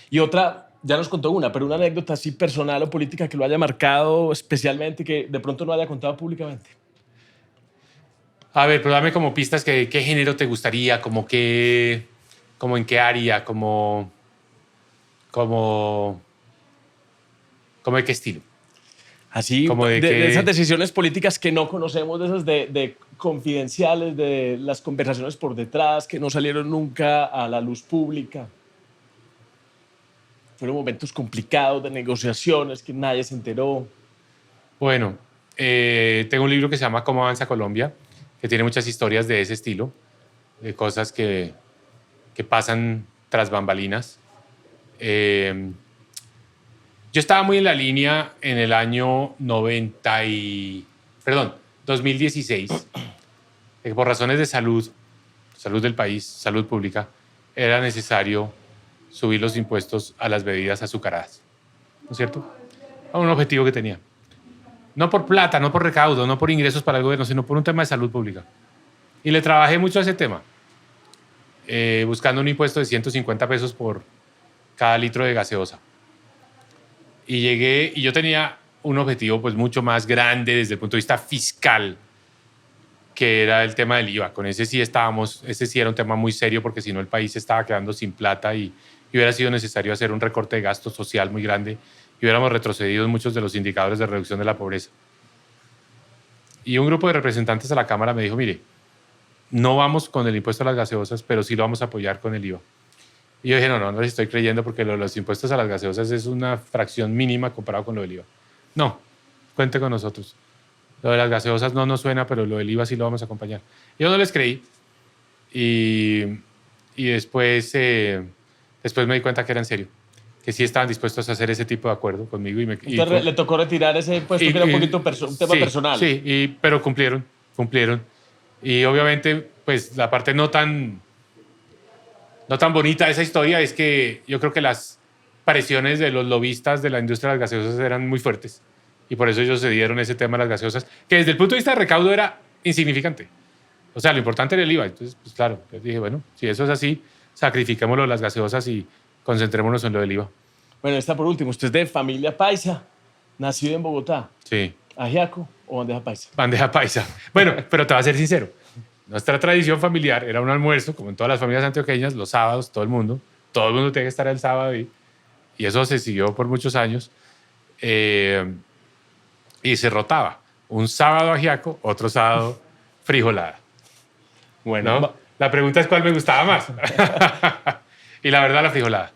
Y otra, ya nos contó una, pero una anécdota así personal o política que lo haya marcado especialmente, que de pronto no haya contado públicamente. A ver, pero dame como pistas, ¿qué género te gustaría? Como en qué área, como de qué estilo. Así, como de esas decisiones políticas que no conocemos, de esas de confidenciales, de las conversaciones por detrás que no salieron nunca a la luz pública. Fueron momentos complicados de negociaciones que nadie se enteró. Bueno, tengo un libro que se llama Cómo avanza Colombia, que tiene muchas historias de ese estilo, de cosas que pasan tras bambalinas. Yo estaba muy en la línea en el año 2016, que por razones de salud del país, salud pública, era necesario subir los impuestos a las bebidas azucaradas, ¿no es cierto? A un objetivo que tenía. No por plata, no por recaudo, no por ingresos para el gobierno, sino por un tema de salud pública. Y le trabajé mucho a ese tema, buscando un impuesto de 150 pesos por cada litro de gaseosa. Y llegué, y yo tenía un objetivo pues mucho más grande desde el punto de vista fiscal, que era el tema del IVA. Con ese sí era un tema muy serio, porque si no el país se estaba quedando sin plata y hubiera sido necesario hacer un recorte de gasto social muy grande y hubiéramos retrocedido en muchos de los indicadores de reducción de la pobreza. Y un grupo de representantes a la Cámara me dijo: mire, no vamos con el impuesto a las gaseosas, pero sí lo vamos a apoyar con el IVA. Y yo dije, no les estoy creyendo, porque los impuestos a las gaseosas es una fracción mínima comparado con lo del IVA. No, cuente con nosotros. Lo de las gaseosas no nos suena, pero lo del IVA sí lo vamos a acompañar. Yo no les creí y después me di cuenta que era en serio, que sí estaban dispuestos a hacer ese tipo de acuerdo conmigo. Entonces le tocó retirar ese impuesto, que era un poquito un tema personal. Sí, pero cumplieron. Y obviamente, pues la parte no tan bonita de esa historia es que yo creo que las presiones de los lobistas de la industria de las gaseosas eran muy fuertes, y por eso ellos se dieron ese tema de las gaseosas, que desde el punto de vista de recaudo era insignificante. O sea, lo importante era el IVA. Entonces, pues claro, yo dije, bueno, si eso es así, sacrifiquémoslo las gaseosas y concentrémonos en lo del IVA. Bueno, está por último. Usted es de familia paisa, nacido en Bogotá. Sí. ¿Ajiaco o bandeja paisa? Bandeja paisa. Bueno, pero te voy a ser sincero. Nuestra tradición familiar era un almuerzo, como en todas las familias antioqueñas, los sábados, todo el mundo tiene que estar el sábado y eso se siguió por muchos años. Y se rotaba. Un sábado ajiaco, otro sábado frijolada. Bueno, ¿no? La pregunta es cuál me gustaba más. Y la verdad, la frijolada.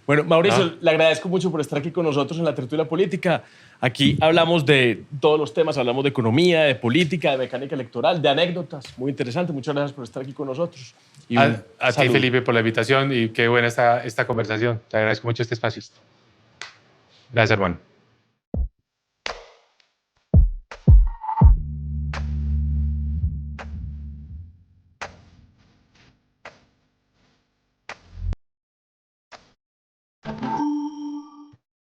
Bueno, Mauricio, le agradezco mucho por estar aquí con nosotros en la tertulia política. Aquí hablamos de todos los temas, hablamos de economía, de política, de mecánica electoral, de anécdotas. Muy interesante. Muchas gracias por estar aquí con nosotros. Y a ti, Felipe, por la invitación, y qué buena esta conversación. Te agradezco mucho este espacio. Gracias, hermano.